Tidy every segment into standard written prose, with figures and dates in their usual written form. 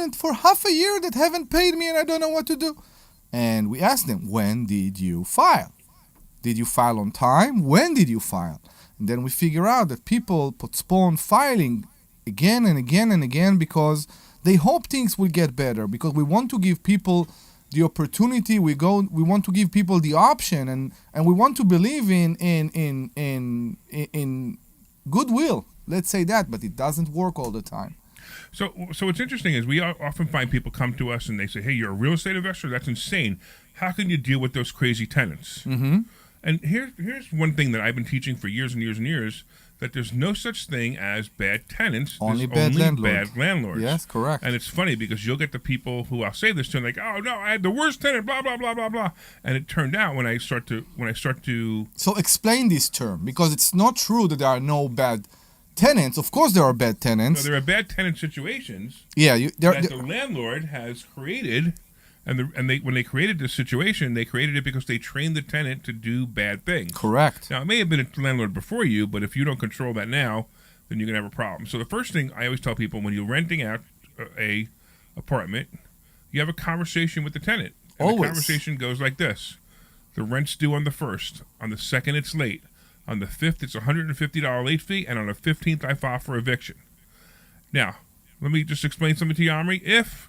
tenant for half a year that haven't paid me and I don't know what to do. And we asked them, when did you file? Did you file on time? When did you file? And then we figure out that people postpone filing again and again and again because they hope things will get better, because we want to give people the opportunity. We want to give people the option, and we want to believe in goodwill. Let's say that, but it doesn't work all the time. So what's interesting is we often find people come to us and they say, "Hey, you're a real estate investor? That's insane. How can you deal with those crazy tenants?" Mm-hmm. And here's one thing that I've been teaching for years and years and years, that there's no such thing as bad tenants. Only there's bad bad landlords. Yes, correct. And it's funny because you'll get the people who I'll say this to, like, "Oh no, I had the worst tenant, blah blah blah blah blah." And it turned out when I start to So explain this term, because it's not true that there are no bad tenants. Of course there are bad tenants. there are bad tenant situations The landlord has created. And when they created this situation, they created it because they trained the tenant to do bad things. Correct. Now, it may have been a landlord before you, but if you don't control that now, then you're going to have a problem. So the first thing I always tell people, when you're renting out a apartment, you have a conversation with the tenant. And Always. The conversation goes like this. The rent's due on the 1st. On the 2nd, it's late. On the 5th, it's a $150 late fee. And on the 15th, I file for eviction. Now, let me just explain something to you, Omri. If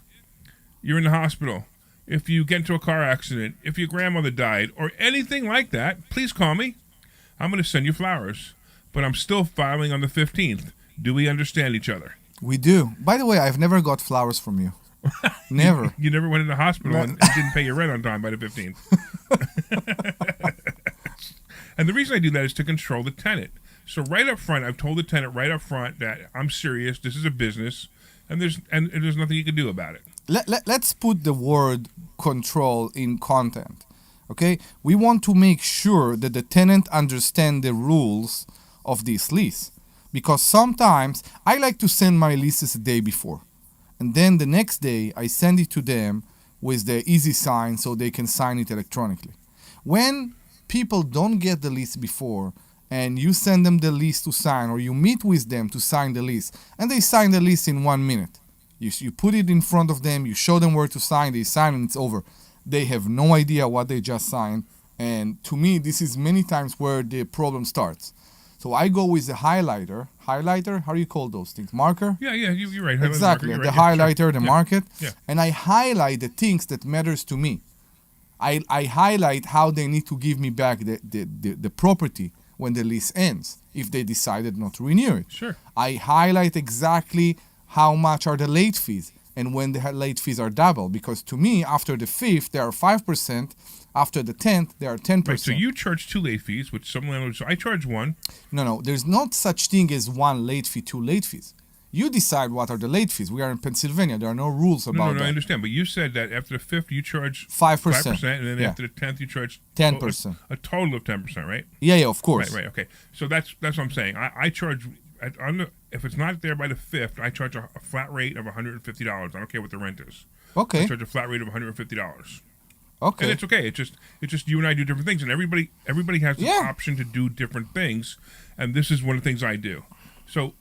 you're in the hospital, if you get into a car accident, if your grandmother died, or anything like that, please call me. I'm going to send you flowers. But I'm still filing on the 15th. Do we understand each other? We do. By the way, I've never got flowers from you. Never. You never went in the hospital and didn't pay your rent on time by the 15th. And the reason I do that is to control the tenant. So right up front, I've told the tenant right up front that I'm serious, this is a business, and there's nothing you can do about it. Let's put the word control in content, okay? We want to make sure that the tenant understands the rules of this lease, because sometimes I like to send my leases a day before, and then the next day I send it to them with the easy sign so they can sign it electronically. When people don't get the lease before and you send them the lease to sign, or you meet with them to sign the lease, and they sign the lease in 1 minute, You put it in front of them, you show them where to sign, they sign, and it's over. They have no idea what they just signed. And to me, this is many times where the problem starts. So I go with the highlighter. Highlighter? How do you call those things? Marker? Yeah, you're right. Exactly. You're the right. highlighter, the market. Yeah. And I highlight the things that matters to me. I highlight how they need to give me back the property when the lease ends, if they decided not to renew it. Sure. I highlight exactly how much are the late fees, and when the late fees are double, because to me, after the 5th, they are 5%, after the 10th, they are 10%. Right, so you charge 2 late fees, which some landlords, I charge 1. No, there's not such thing as 1 late fee, 2 late fees. You decide what are the late fees. We are in Pennsylvania. There are no rules about that. No, I understand. But you said that after the 5th, you charge 5%. And then after the 10th, you charge 10%. A total of 10%, right? Yeah, of course. Right, okay. So that's what I'm saying. I charge, if it's not there by the 5th, I charge a flat rate of $150. I don't care what the rent is. Okay. I charge a flat rate of $150. Okay. And it's okay. It's just you and I do different things, and everybody has the option to do different things, and this is one of the things I do. So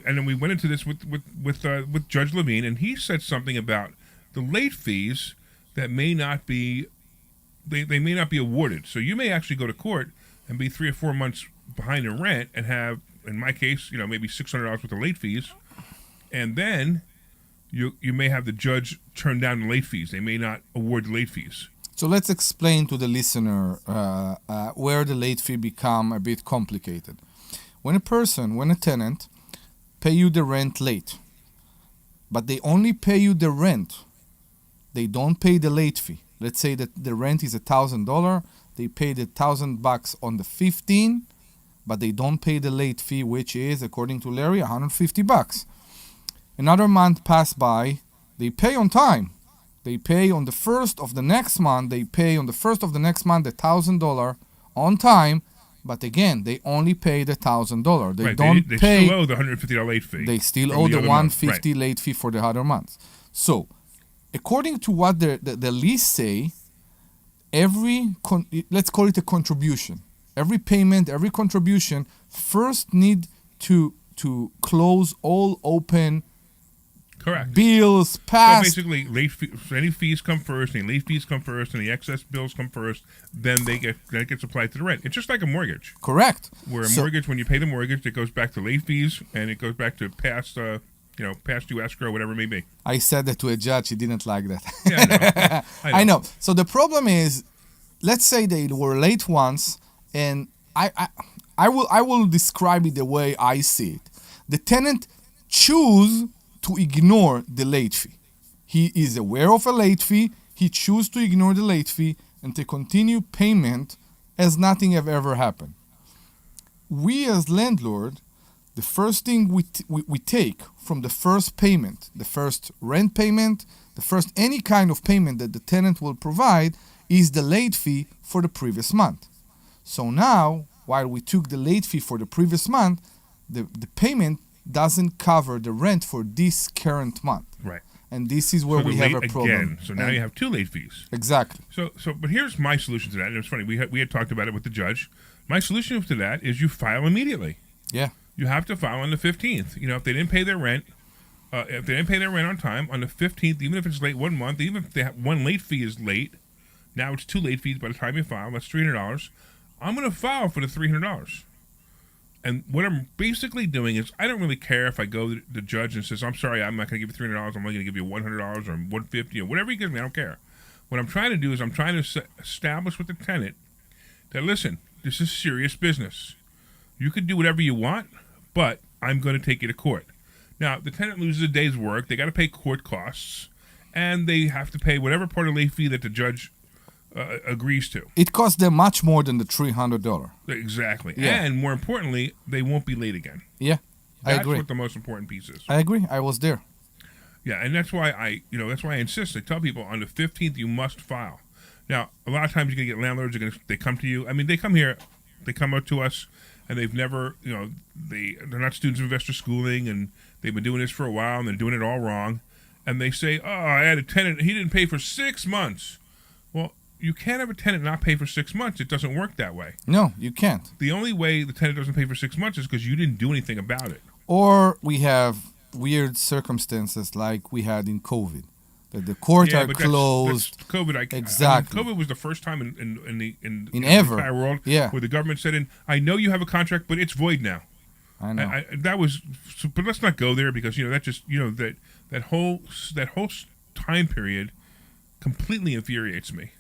and then we went into this with Judge Levine, and he said something about the late fees that may not be they may not be awarded. So you may actually go to court and be 3 or 4 months behind in rent and have, in my case, maybe $600 worth of late fees, and then you may have the judge turn down the late fees. They may not award the late fees. So let's explain to the listener where the late fee become a bit complicated. When a tenant pay you the rent late, but they only pay you the rent, they don't pay the late fee. Let's say that the rent is $1,000, they pay the $1,000 on the 15th, but they don't pay the late fee, which is, according to Larry, $150. Another month passed by, they pay on time. They pay on the 1st of the next month, the $1,000 on time, but again, they only pay the $1,000. They don't they pay. still owe the $150 late fee. They still owe the $150 late fee for the other months. So, according to what the lease say, let's call it a contribution. Every payment, every contribution first need to close all open Correct. bills, So past. basically, any fees come first, any late fees come first, and the excess bills come first. Then it gets applied to the rent. It's just like a mortgage. Correct. Where a So- mortgage, when you pay the mortgage, it goes back to late fees, and it goes back to past due escrow, whatever it may be. I said that to a judge. He didn't like that. Yeah, I know. So the problem is, let's say they were late once, and I will describe it the way I see it. The tenant choose to ignore the late fee. He is aware of a late fee. He choose to ignore the late fee and to continue payment as nothing have ever happened. We as landlord, the first thing we take from the first payment, the first rent payment, the first any kind of payment that the tenant will provide is the late fee for the previous month. So now, while we took the late fee for the previous month, the payment doesn't cover the rent for this current month. Right. And this is where So we the have a late problem. again. So now you have two late fees. Exactly. But here's my solution to that. And it's funny, we had talked about it with the judge. My solution to that is you file immediately. Yeah. You have to file on the 15th. If they didn't pay their rent, on time, on the 15th, even if it's late 1 month, even if they have one late fee is late, now it's two late fees by the time you file. That's $300. I'm going to file for the $300. And what I'm basically doing is I don't really care if I go to the judge and says, I'm sorry, I'm not going to give you $300. I'm only going to give you $100 or $150 or whatever he gives me. I don't care. What I'm trying to do is I'm trying to establish with the tenant that, listen, this is serious business. You can do whatever you want, but I'm going to take you to court. Now, the tenant loses a day's work. They got to pay court costs, and they have to pay whatever part of late fee that the judge agrees to. It costs them much more than the $300. Exactly. Yeah. And more importantly, they won't be late again. Yeah, I That's agree. what the most important piece is. I agree. I was there. Yeah, and that's why I insist. I tell people on the 15th you must file. Now, a lot of times you're gonna get landlords. They come to you. I mean, they come here, they come out to us, and they've never, they're not students of investor schooling, and they've been doing this for a while, and they're doing it all wrong, and they say, oh, I had a tenant, he didn't pay for 6 months. Well, you can't have a tenant not pay for 6 months. It doesn't work that way. No, you can't. The only way the tenant doesn't pay for 6 months is because you didn't do anything about it. Or we have weird circumstances like we had in COVID, that the courts are but closed. That's COVID. Exactly. COVID was the first time in the ever. entire world Yeah. where the government said, I know you have a contract, but it's void now. I know. But let's not go there because that whole time period completely infuriates me.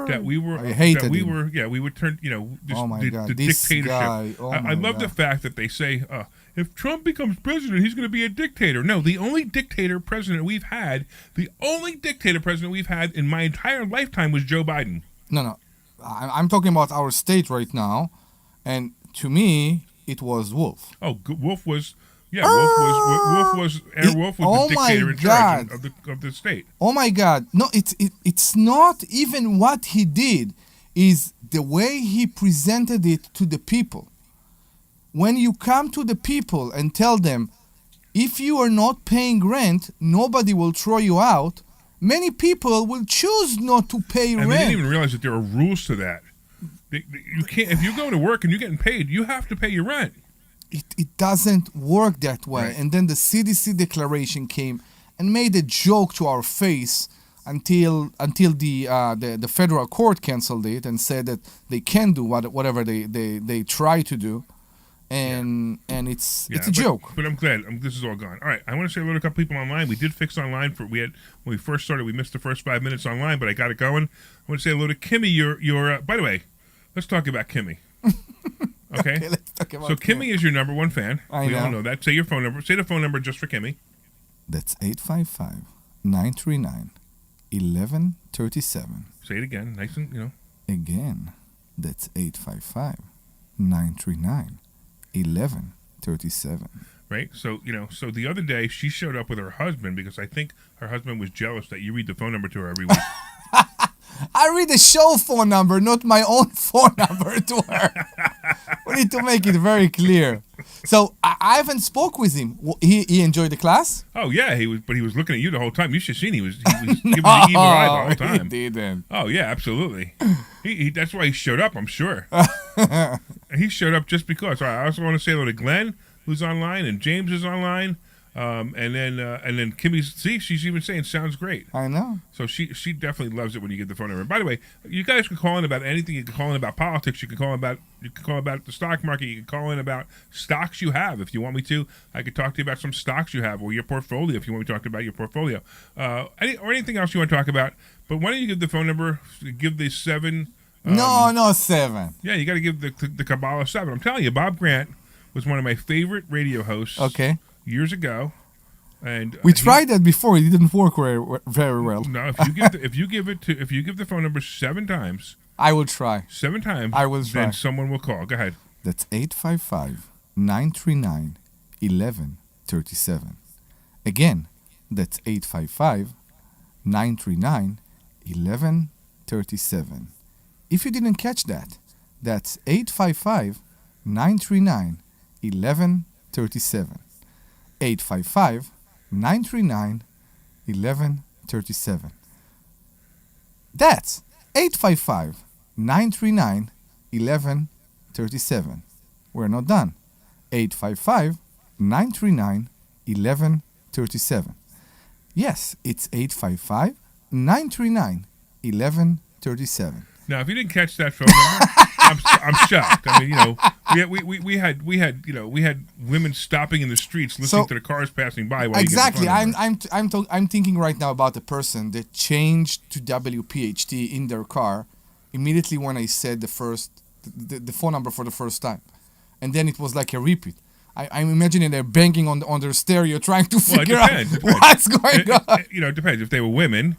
That we were I hated that we him. were we would turn this, Oh my the, God, the this dictatorship. guy. Oh I my love the God. fact that they say if Trump becomes president, he's going to be a dictator. No, the only dictator president we've had in my entire lifetime was Joe Biden. No. I'm talking about our state right now, and to me, it was Wolf. Oh, Wolf was. Yeah, Wolf was Oh the my dictator in God. charge of the state. Oh my God! No, it's not even what he did; is the way he presented it to the people. When you come to the people and tell them, if you are not paying rent, nobody will throw you out. Many people will choose not to pay And rent. they didn't even realize that there are rules to that. You can't if you're going to work and you're getting paid, you have to pay your rent. It doesn't work that way. Right. And then the CDC declaration came and made a joke to our face until the federal court canceled it and said that they can do whatever they try to do, and it's a joke. But I'm glad this is all gone. All right, I want to say hello to a couple people online. We did fix online when we first started. We missed the first 5 minutes online, but I got it going. I want to say hello to Kimmy. You're by the way, let's talk about Kimmy. Okay, Let's talk about so Kimmy is your number one fan. I We all know. know that. Say your phone number. Say the phone number just for Kimmy. That's 855-939-1137. Say it again, nice and Again, that's 855-939-1137. right. So so the other day she showed up with her husband because I think her husband was jealous that you read the phone number to her every week. I read the show phone number, not my own phone number to her. We need to make it very clear. So I haven't spoke with him. He enjoyed the class? Oh yeah, he was looking at you the whole time. You should have seen he was giving the evil eye the whole time. He didn't. Oh yeah, absolutely. He that's why he showed up. I'm sure. He showed up just because. All right, I also want to say hello to Glenn, who's online, and James is online. And then Kimmy's, see, she's even saying sounds great. I know. So she definitely loves it when you give the phone number. And by the way, you guys can call in about anything. You can call in about politics. You can call about the stock market. You can call in about stocks you have if you want me to. I could talk to you about some stocks you have or your portfolio if you want me to talk about your portfolio. Or anything else you want to talk about. But why don't you give the phone number? Give the 7. No 7. Yeah, you got to give the Kabbalah 7. I'm telling you, Bob Grant was one of my favorite radio hosts. Okay. Years ago. And we tried that before. It didn't work very well. No, if you give the phone number 7 times, I will try. 7 times, I will try. Then someone will call. Go ahead. That's 855-939-1137. Again, that's 855-939-1137. If you didn't catch that, that's 855-939-1137. 855-939-1137. That's 855-939-1137. We're not done. 855-939-1137. Yes, it's 855-939-1137. Now, if you didn't catch that phone number, I'm shocked. I mean, we had women stopping in the streets listening to the cars passing by. While exactly, you get the phone number. I'm thinking right now about the person that changed to WPHT in their car immediately when I said the phone number for the first time, and then it was like a repeat. I'm imagining they're banging on their stereo trying to figure out what's going on. It depends. If they were women,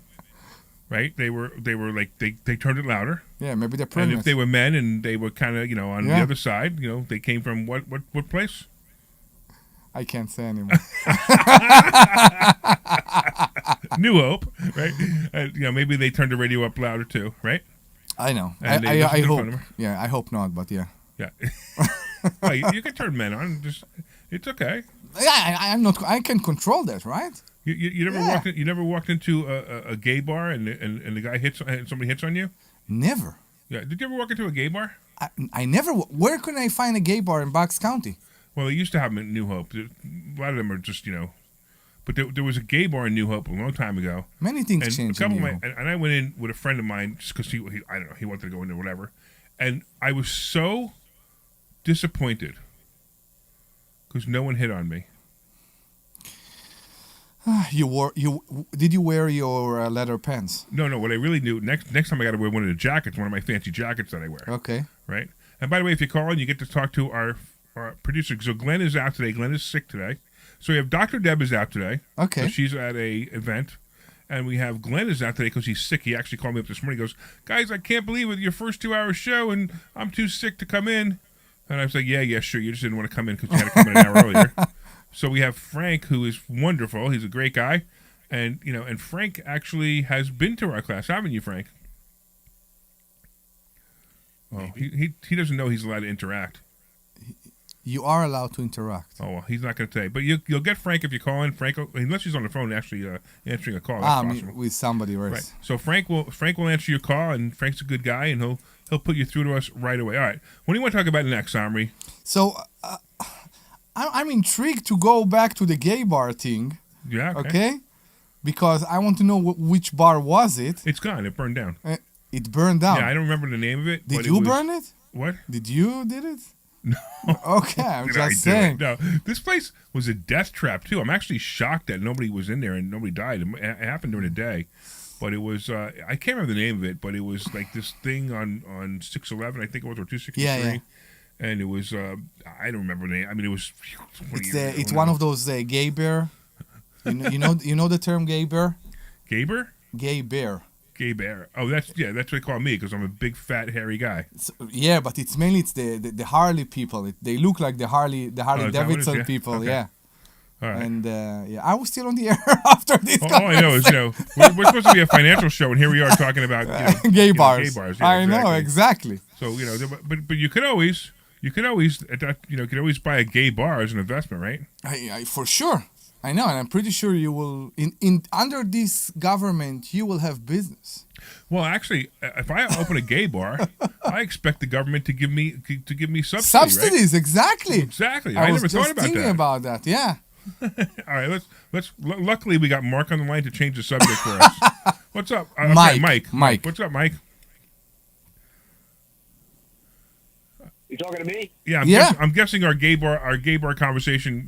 right? They were like they turned it louder. Yeah, maybe they're pregnant. And if they were men and they were kind of on the other side, they came from what place? I can't say anymore. New Hope, right? Maybe they turned the radio up louder too, right? I know. And I hope. Yeah, I hope not, but yeah. Yeah. Well, you can turn men on. It's okay. Yeah, I'm not. I can control that, right? You never walked into a gay bar and the guy somebody hits on you? Never. Yeah. Did you ever walk into a gay bar? I never. Where can I find a gay bar in Bucks County? Well, they used to have them in New Hope. A lot of them are just but there was a gay bar in New Hope a long time ago. Many things changed. And I went in with a friend of mine just because he I don't know, he wanted to go into whatever, and I was so disappointed because no one hit on me. Did you wear your leather pants? No. What I really knew next time I got to wear one of the jackets, one of my fancy jackets that I wear. Okay. Right. And by the way, if you call in, you get to talk to our producer. So Glenn is out today. Glenn is sick today. So we have Dr. Deb is out today. Okay. So she's at a event. And we have Glenn is out today because he's sick. He actually called me up this morning. He goes, guys, I can't believe it. Your first 2-hour show, and I'm too sick to come in. And I was like, yeah, sure. You just didn't want to come in because you had to come in an hour earlier. So we have Frank, who is wonderful. He's a great guy. And, and Frank actually has been to our class, haven't you, Frank? Oh, he doesn't know he's allowed to interact. You are allowed to interact. Oh, well, he's not going to tell you. But you'll get Frank if you call in. Frank, unless he's on the phone actually answering a call. That's possible. With somebody else. Right. So Frank will answer your call, and Frank's a good guy, and he'll put you through to us right away. All right. What do you want to talk about next, Omri? So I'm intrigued to go back to the gay bar thing. Yeah. Okay? Because I want to know which bar was it. It's gone. It burned down. It burned down. Yeah, I don't remember the name of it. Did you burn it? What? Did it? No. Okay, I'm just saying. No, this place was a death trap too. I'm actually shocked that nobody was in there and nobody died. It happened during the day, but it was I can't remember the name of it, but it was like this thing on 611, I think it was, or 263. Yeah. And it was I don't remember the name. I mean, it was. It's one of those gay bear. You know the term gay bear. Gay bear. Gay bear. Gay bear. Oh, that's what they call me because I'm a big, fat, hairy guy. So, yeah, but it's mainly the Harley people. They look like the Harley Davidson people. Okay. Yeah. All right. And I was still on the air after this. All I know is we're supposed to be a financial show, and here we are talking about gay bars. Gay bars. Yeah, I know exactly. So but you could always buy a gay bar as an investment, right? I for sure. I know, and I'm pretty sure you will. In under this government, you will have business. Well, actually, if I open a gay bar, I expect the government to give me subsidies. Subsidies, right? exactly. Exactly. I never thought about that. Thinking about that, yeah. All right, let's. Luckily, we got Mark on the line to change the subject for us. What's up, Mike? What's up, Mike? You talking to me? Yeah, I'm guessing our gay bar conversation,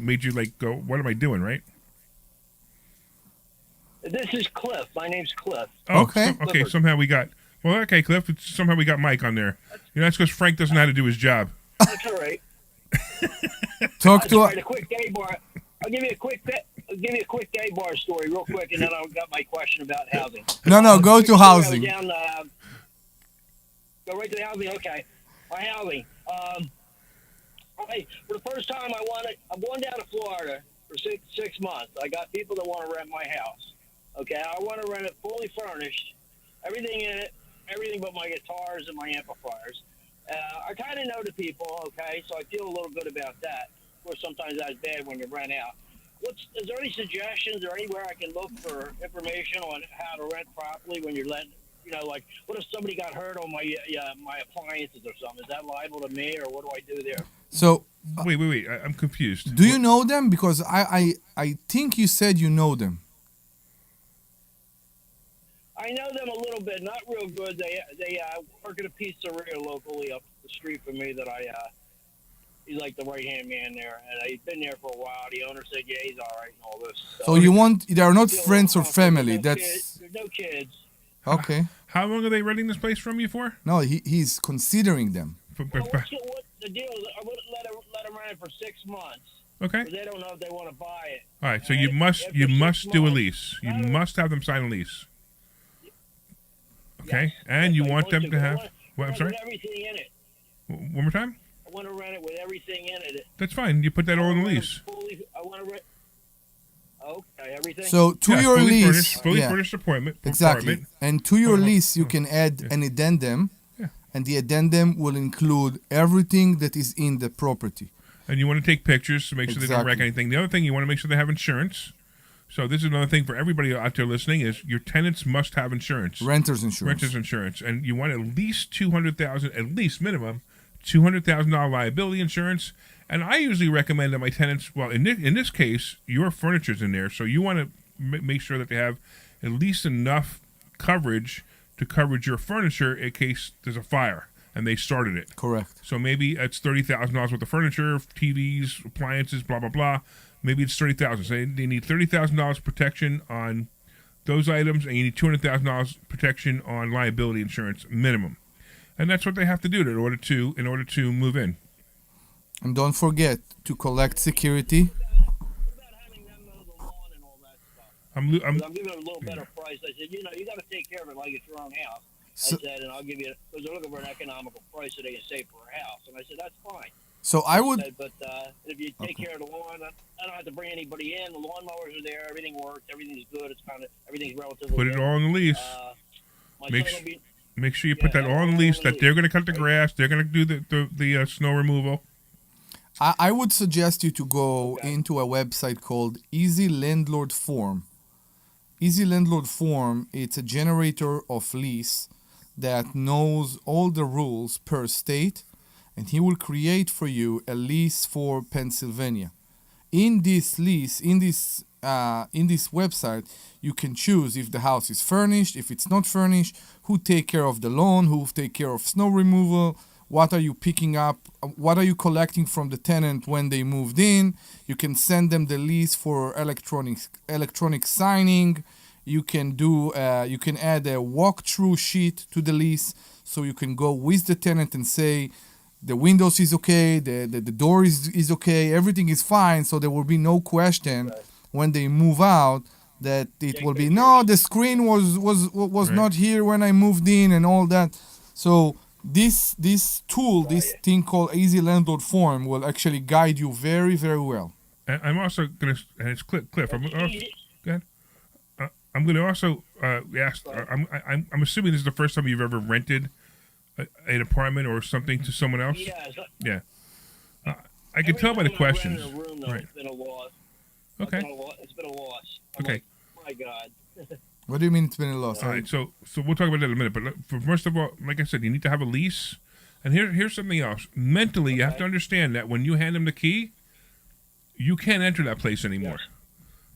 made you like go, "What am I doing?" Right? This is Cliff. My name's Cliff. Oh, Okay. okay. Somehow we got. Well, okay, Cliff. Somehow we got Mike on there. That's because Frank doesn't know how to do his job. That's all right. Talk to a quick gay bar. I'll give you a quick gay bar story real quick, and then I've got my question about housing. No, go to housing. Go right to the housing. Okay, my housing. For the first time, I'm going down to Florida for six months. I got people that want to rent my house. Okay, I want to rent it fully furnished, everything in it, everything but my guitars and my amplifiers. I kind of know the people, okay, so I feel a little good about that. Of course, sometimes that's bad when you rent out. Is there any suggestions or anywhere I can look for information on how to rent properly when you're letting, like, what if somebody got hurt on my appliances or something? Is that liable to me, or what do I do there? So wait. I'm confused. do you know them? Because I think you said you know them. I know them a little bit, not real good. They work at a pizzeria locally up the street from me that he's like the right-hand man there. And he's been there for a while. The owner said, yeah, he's all right and all this. So they are not friends or family. There's no kids. Okay. How long are they renting this place from you for? No, he's considering them. What the deal is, I would let them rent it for 6 months. Okay. They don't know if they want to buy it. All right, so you must do a lease. You must have them sign a lease. Okay, Yes. and you want them to have. What, I'm sorry. with everything in it. One more time. I want to rent it with everything in it. That's fine. You put that all in the lease. I want to rent. Okay, everything. So to your fully lease, fully furnished apartment. exactly, and to your lease you can add an addendum, and the addendum will include everything that is in the property. And you want to take pictures to make sure they don't wreck Exactly. anything. The other thing, you want to make sure they have insurance. So this is another thing for everybody out there listening: is your tenants must have insurance. Renter's insurance. Renter's insurance, and you want at least $200,000, at least minimum $200,000 liability insurance. And I usually recommend that my tenants, well, in this case, your furniture's in there, so you want to make sure that they have at least enough coverage to cover your furniture in case there's a fire and they started it. Correct. So maybe it's $30,000 worth of furniture, TVs, appliances, blah blah blah. Maybe it's $30,000. So they need $30,000 protection on those items, and you need $200,000 protection on liability insurance minimum. And that's what they have to do in order to move in. And don't forget to collect security. What about having them mow the lawn and all that stuff? I'm 'Cause I'm giving it a little better price. I said, you got to take care of it like it's your own house. So- I said, and I'll give you, because they're looking for an economical price so they can save for a house. And I said, that's fine. So I would. Said, but if you take care of the lawn, I don't have to bring anybody in. The lawnmowers are there. Everything works. Everything's good. Everything's relatively Put it good. all on the lease. My Make son will be, Make sure you put that all on the lease, that they're going to cut the grass, they're going to do the snow removal. I would suggest you to go into a website called Easy Landlord Form. Easy Landlord Form, it's a generator of lease that knows all the rules per state, and he will create for you a lease for Pennsylvania. In this lease, in this website, you can choose if the house is furnished, if it's not furnished, who take care of the lawn, who take care of snow removal, what are you picking up, what are you collecting from the tenant when they moved in. You can send them the lease for electronic signing. You can you can add a walkthrough sheet to the lease, so you can go with the tenant and say the windows is okay, the door is okay, everything is fine, so there will be no question when they move out that it will be the screen was not here when I moved in and all that. So this tool, this thing called Easy Landlord Form, will actually guide you very, very well. And I'm also going to, and it's Cliff. Go ahead. I'm going to also ask. I'm assuming this is the first time you've ever rented an apartment or something to someone else. Yeah. I can tell by the questions. Right. It's been a loss. Okay. It's been a loss. Okay. My God. What do you mean it's been a loss? All right, so we'll talk about that in a minute. But first of all, like I said, you need to have a lease. And here's something else. Mentally, you have to understand that when you hand them the key, you can't enter that place anymore. Yes.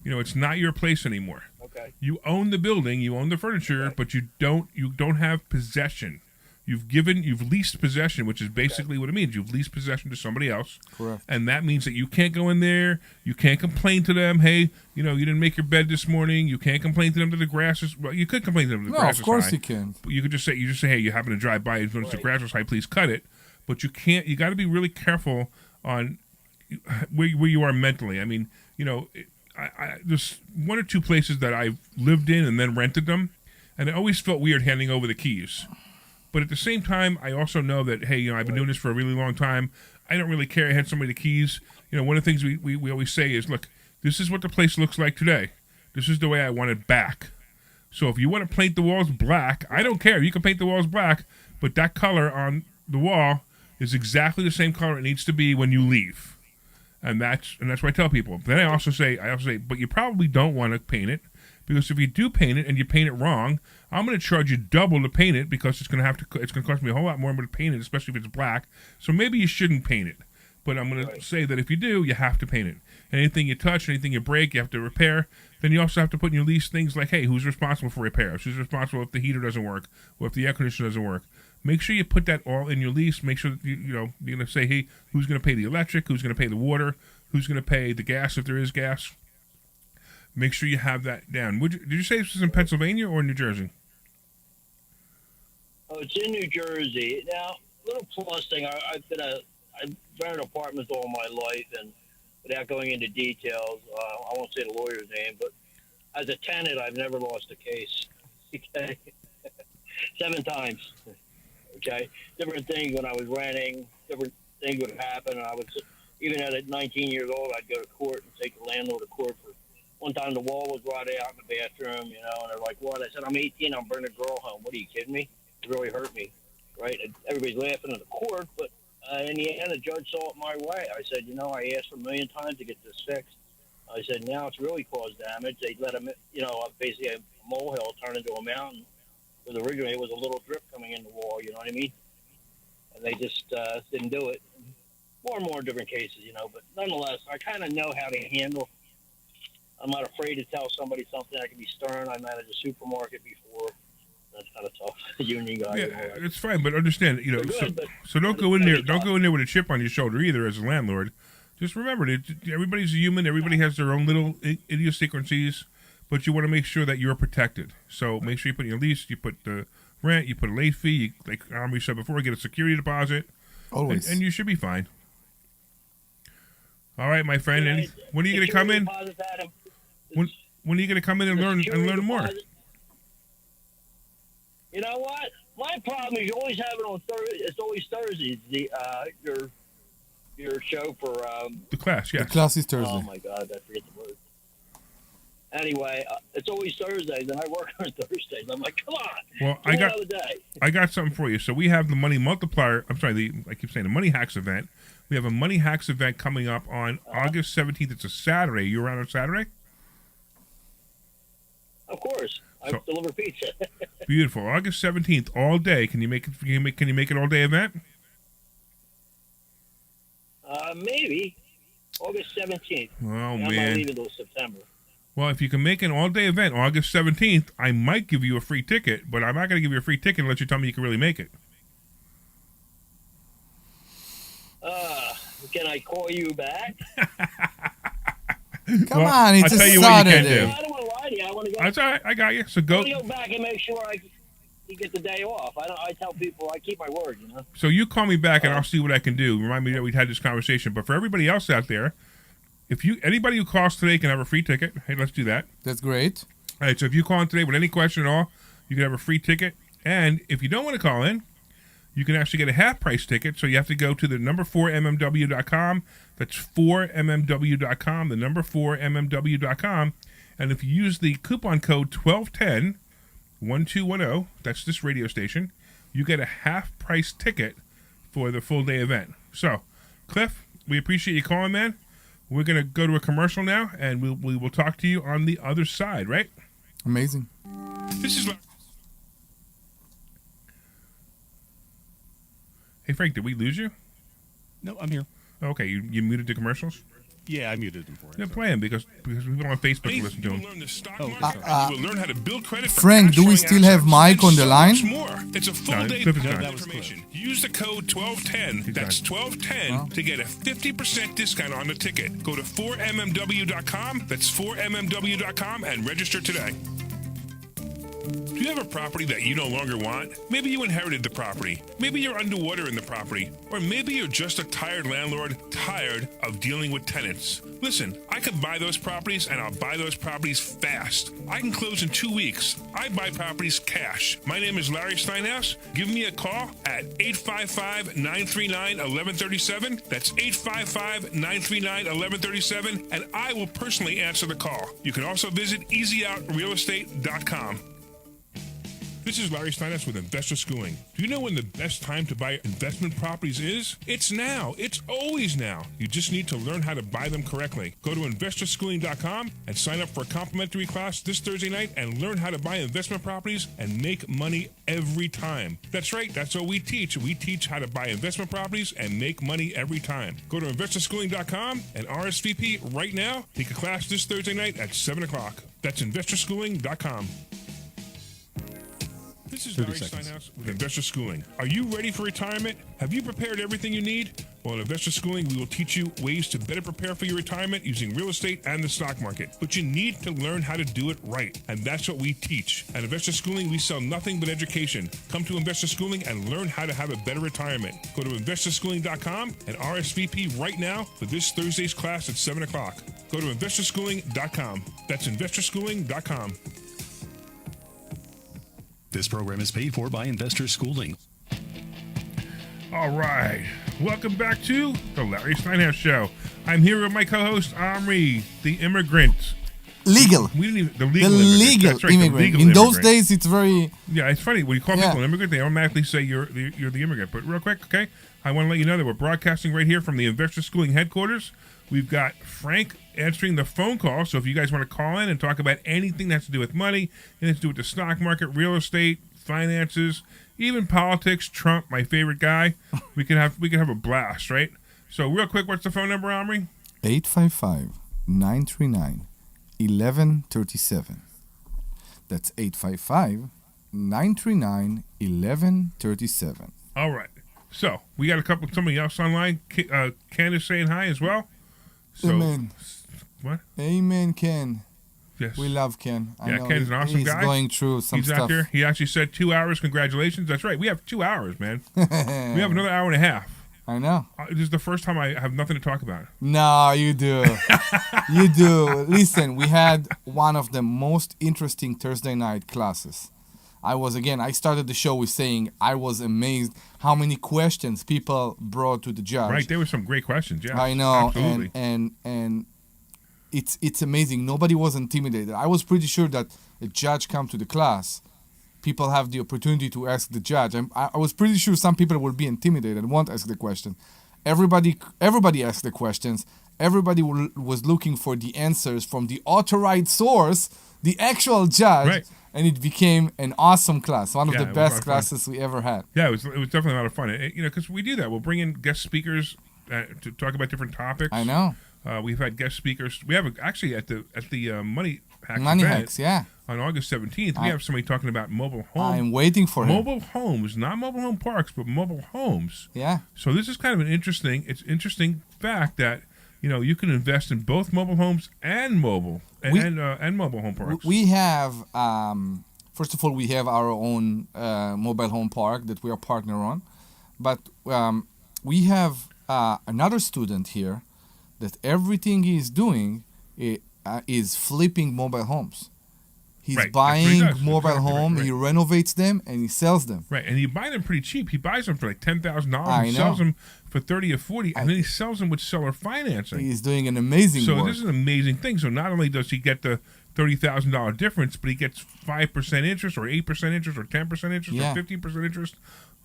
You know, it's not your place anymore. Okay. You own the building, you own the furniture, Okay. but you don't have possession. You've leased possession, which is basically what it means. You've leased possession to somebody else. Correct. And that means that you can't go in there. You can't complain to them. Hey, you know, you didn't make your bed this morning. You can't complain to them that the grass is. Well, you could complain to them that the No, grass of is course high. you can. But you just say, hey, you happen to drive by and notice the Right. grass was high. Please cut it. But you can't. You got to be really careful on where you are mentally. I mean, you know, there's one or two places that I've lived in and then rented them, and it always felt weird handing over the keys. But at the same time, I also know that, hey, you know, I've been doing this for a really long time. I don't really care. I had somebody the keys. You know, one of the things we always say is, look, this is what the place looks like today. This is the way I want it back. So if you want to paint the walls black, I don't care. You can paint the walls black, but that color on the wall is exactly the same color it needs to be when you leave. And that's what I tell people. Then I also say, but you probably don't want to paint it, because if you do paint it and you paint it wrong, I'm going to charge you double to paint it, because it's going to cost me a whole lot more to paint it, especially if it's black. So maybe you shouldn't paint it. But I'm going to say that if you do, you have to paint it. Anything you touch, anything you break, you have to repair. Then you also have to put in your lease things like, hey, who's responsible for repairs? Who's responsible if the heater doesn't work or if the air conditioner doesn't work? Make sure you put that all in your lease. Make sure that you're going to say, hey, who's going to pay the electric? Who's going to pay the water? Who's going to pay the gas if there is gas? Make sure you have that down. Did you say this was in Pennsylvania or New Jersey? Oh, it's in New Jersey. Now, little plus thing. I've rented apartments all my life, and without going into details, I won't say the lawyer's name, but as a tenant, I've never lost a case. Okay, 7 times. Okay, different things when I was renting. Different things would happen. And I was even at 19 years old, I'd go to court and take the landlord to court for. One time the wall was rotted out in the bathroom, you know, and they're like, "What?" I said, "I'm 18. I'm bringing a girl home." What, are you kidding me? It really hurt me, right? And everybody's laughing in the court, but in the end, the judge saw it my way. I said, "You know, I asked for a million times to get this fixed." I said, "Now it's really caused damage." They let him, you know, basically a molehill turn into a mountain. Because originally it was a little drip coming in the wall, you know what I mean? And they just didn't do it. More and more different cases, you know, but nonetheless, I kind of know how to handle. I'm not afraid to tell somebody something. I can be stern. I managed a supermarket before. That's kind of tough. Union guy. Yeah, you know, it's fine, but understand, you know, good, so don't go in there. Don't go in there with a chip on your shoulder either, as a landlord. Just remember that everybody's a human. Everybody has their own little idiosyncrasies, but you want to make sure that you're protected. So make sure you put in your lease, you put the rent, you put a late fee. You, like Omri said before, get a security deposit, Always. and you should be fine. All right, my friend. And when are you going to come in? When are you going to come in and learn more? You know what? My problem is you always have it on Thursday. It's always Thursdays. Your show for The class, yes. The class is Thursday. Oh my God, I forget the word. Anyway, it's always Thursdays, and I work on Thursdays. I'm like, come on. Well, I got something for you. So we have the Money Multiplier. I'm sorry, I keep saying the Money Hacks event. We have a Money Hacks event coming up on August 17th. It's a Saturday. You around on Saturday? Of course, I deliver pizza. Beautiful. August 17th, all day. Can you make it? Can you make an all day event? Maybe August 17th. Oh I'm not man. leaving until September. Well, if you can make an all day event August 17th, I might give you a free ticket, but I'm not going to give you a free ticket unless you tell me you can really make it. Can I call you back? Come on, it's I'll tell a you what you can Saturday. do. I don't want to lie to you. I want to go. That's all right. I got you. So I go. want to go back and make sure you get the day off. I tell people I keep my word. You know. So you call me back and I'll see what I can do. Remind me that we had this conversation. But for everybody else out there, anybody who calls today can have a free ticket. Hey, let's do that. That's great. All right. So if you call in today with any question at all, you can have a free ticket. And if you don't want to call in, you can actually get a half price ticket. So you have to go to the number 4mmw.com. That's 4mmw.com, the number 4mmw.com. And if you use the coupon code 1210, that's this radio station, you get a half price ticket for the full day event. So, Cliff, we appreciate you calling, man. We're going to go to a commercial now, and we will talk to you on the other side, right? Amazing. This is... Hey, Frank, did we lose you? No, I'm here. Okay, you muted the commercials? Yeah, I muted him for it. Yeah, play him because people on Facebook will listen to him. Learn the stock market, and you will learn how to build credit for Frank, do we cash still flowing have assets Mike on and the so line? much more. It's a full No, day Cliff is packed gone. information. Use the code 1210. That's 1210 to get a 50% discount on the ticket. Go to 4mmw.com. That's 4mmw.com and register today. Do you have a property that you no longer want? Maybe you inherited the property. Maybe you're underwater in the property. Or maybe you're just a tired landlord, tired of dealing with tenants. Listen, I could buy those properties and I'll buy those properties fast. I can close in 2 weeks. I buy properties cash. My name is Larry Steinhouse. Give me a call at 855-939-1137. That's 855-939-1137, and I will personally answer the call. You can also visit easyOutRealEstate.com. This is Larry Steinhouse with Investor Schooling. Do you know when the best time to buy investment properties is? It's now. It's always now. You just need to learn how to buy them correctly. Go to investorschooling.com and sign up for a complimentary class this Thursday night and learn how to buy investment properties and make money every time. That's right. That's what we teach. We teach how to buy investment properties and make money every time. Go to investorschooling.com and RSVP right now. Take a class this Thursday night at 7 o'clock. That's investorschooling.com. This is Larry Steinhouse with Investor Schooling. Are you ready for retirement? Have you prepared everything you need? Well, at Investor Schooling, we will teach you ways to better prepare for your retirement using real estate and the stock market. But you need to learn how to do it right, and that's what we teach. At Investor Schooling, we sell nothing but education. Come to Investor Schooling and learn how to have a better retirement. Go to investorschooling.com and RSVP right now for this Thursday's class at 7 o'clock. Go to investorschooling.com. That's investorschooling.com. This program is paid for by Investor Schooling. All right. Welcome back to the Larry Steinhouse Show. I'm here with my co-host, Omri, the immigrant. Legal. We didn't even, the The legal immigrant. legal That's right, immigrant. The legal In those immigrant. days, it's very... Yeah, it's funny. When you call Yeah. people an immigrant, they automatically say you're the immigrant. But real quick, okay, I want to let you know that we're broadcasting right here from the Investor Schooling headquarters. We've got Frank answering the phone call. So if you guys want to call in and talk about anything that has to do with money, anything to do with the stock market, real estate, finances, even politics, Trump, my favorite guy, we can have a blast, right? So real quick, what's the phone number, Omri? 855-939-1137. That's 855-939-1137. All right. So we got somebody else online. Ken is saying hi as well. So, Amen. What? Amen, Ken. Yes. We love Ken. I Yeah, know Ken's an awesome he's guy. going through some He's stuff. out there. He actually said 2 hours. Congratulations. That's right. We have 2 hours, man. We have another hour and a half. I know. This is the first time I have nothing to talk about. No, you do. You do. Listen, we had one of the most interesting Thursday night classes. I started the show with saying I was amazed how many questions people brought to the judge. Right, there were some great questions. Yeah, I know, absolutely. and it's amazing. Nobody was intimidated. I was pretty sure that a judge come to the class, people have the opportunity to ask the judge. I was pretty sure some people will be intimidated and won't ask the question. Everybody asked the questions. Everybody was looking for the answers from the authorized source, the actual judge. Right. And it became an awesome class, one of Yeah, the it was a lot best of fun. classes we ever had. Yeah, it was definitely a lot of fun. Because we do that. We'll bring in guest speakers to talk about different topics. I know. We've had guest speakers. We have actually at the Money Hacks Money event hacks, yeah. on August 17th. We have somebody talking about mobile homes. I'm waiting for him. Mobile homes, not mobile home parks, but mobile homes. Yeah. So this is kind of an interesting fact that you can invest in both mobile homes and mobile home parks. We have, first of all, we have our own mobile home park that we are partner on, but we have another student here that everything he's doing is flipping mobile homes. He's Right, that's what he buying does. mobile Exactly, home, right. he renovates them, and he sells them. Right, and you buy them pretty cheap. He buys them for like $10,000 I and know. sells them for 30 or 40, and then he sells them with seller financing. He's doing an amazing So work. this is an amazing thing. So not only does he get the $30,000 difference, but he gets 5% interest or 8% interest or 10% interest Yeah. or 15% interest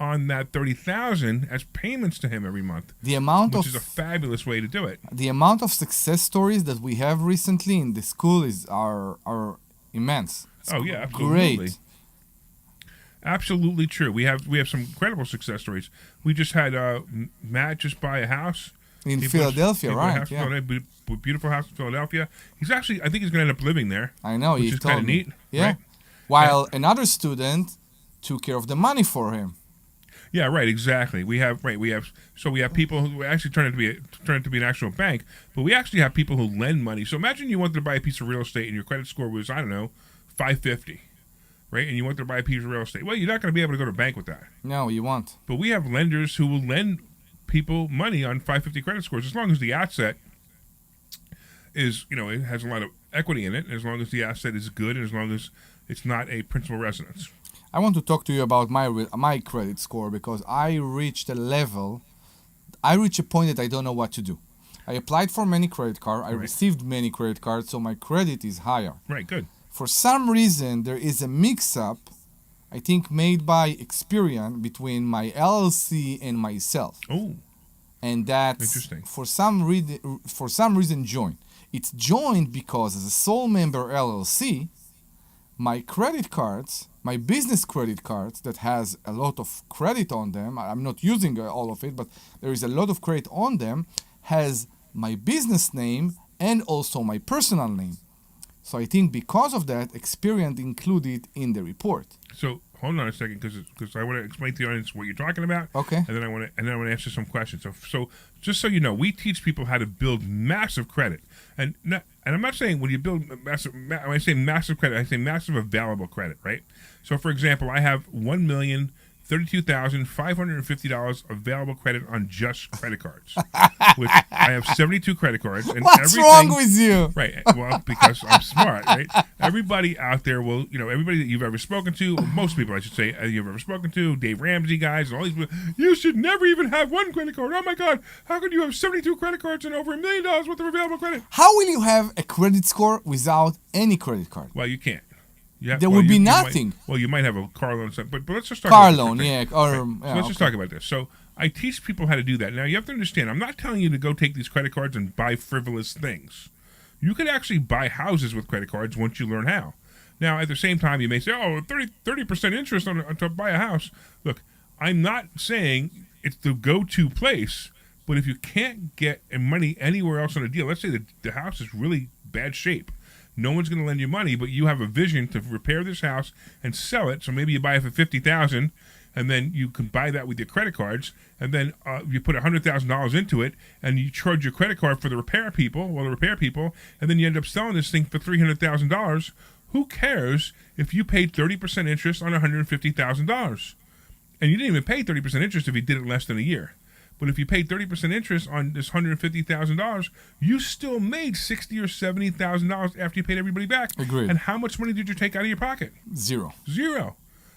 on that $30,000 as payments to him every month, The amount which of is a fabulous way to do it. the amount of success stories that we have recently in the school are immense. It's Oh yeah, absolutely. great. Absolutely true. We have some incredible success stories. We just had Matt just buy a house In He Philadelphia, bought a right? house in Yeah. Philadelphia, beautiful house in Philadelphia. He's actually, I think he's going to end up living there. I know. Which He is told kind of me. neat. Yeah. Right? While another student took care of the money for him. Yeah, right, exactly. We have people who actually turn it to be an actual bank, but we actually have people who lend money. So imagine you wanted to buy a piece of real estate and your credit score was, I don't know, 550, right? And you wanted to buy a piece of real estate. Well, you're not going to be able to go to a bank with that. No, you won't. But we have lenders who will lend people money on 550 credit scores as long as the asset is, it has a lot of equity in it, as long as the asset is good, and as long as it's not a principal residence. I want to talk to you about my credit score because I reached a point that I don't know what to do. I applied for many credit cards. I received many credit cards, so my credit is higher. Right, good. For some reason, there is a mix-up, I think, made by Experian between my LLC and myself. Oh, and that's interesting. For some reason joined. It's joined because as a sole member LLC, my credit cards, my business credit cards that has a lot of credit on them, I'm not using all of it, but there is a lot of credit on them, has my business name and also my personal name. So I think because of that, Experian included in the report. So hold on a second, because I want to explain to the audience what you're talking about. Okay. And then I want to answer some questions. So just so you know, we teach people how to build massive credit, and I'm not saying when you build massive. When I say massive credit, I say massive available credit, right? So for example, I have $1,032,550 available credit on just credit cards. Which I have 72 credit cards. And What's wrong with you? Right. Well, because I'm smart, right? Everybody out there will, everybody that you've ever spoken to, most people I should say, you've ever spoken to, Dave Ramsey guys, and all these people, you should never even have one credit card. Oh my God, how could you have 72 credit cards and over $1 million worth of available credit? How will you have a credit score without any credit card? Well, you can't. There would be nothing. You might have a car loan, but let's just talk car about loan, yeah. So let's just talk about this. So I teach people how to do that. Now you have to understand, I'm not telling you to go take these credit cards and buy frivolous things. You could actually buy houses with credit cards once you learn how. Now at the same time, you may say, "Oh, 30% interest to buy a house." Look, I'm not saying it's the go-to place, but if you can't get money anywhere else on a deal, let's say the house is really bad shape. No one's going to lend you money, but you have a vision to repair this house and sell it. So maybe you buy it for $50,000, and then you can buy that with your credit cards, and then you put $100,000 into it, and you charge your credit card for the repair people, and then you end up selling this thing for $300,000. Who cares if you paid 30% interest on $150,000? And you didn't even pay 30% interest if you did it less than a year. But if you paid 30% interest on this $150,000, you still made $60,000 or $70,000 after you paid everybody back. Agreed. And how much money did you take out of your pocket? Zero.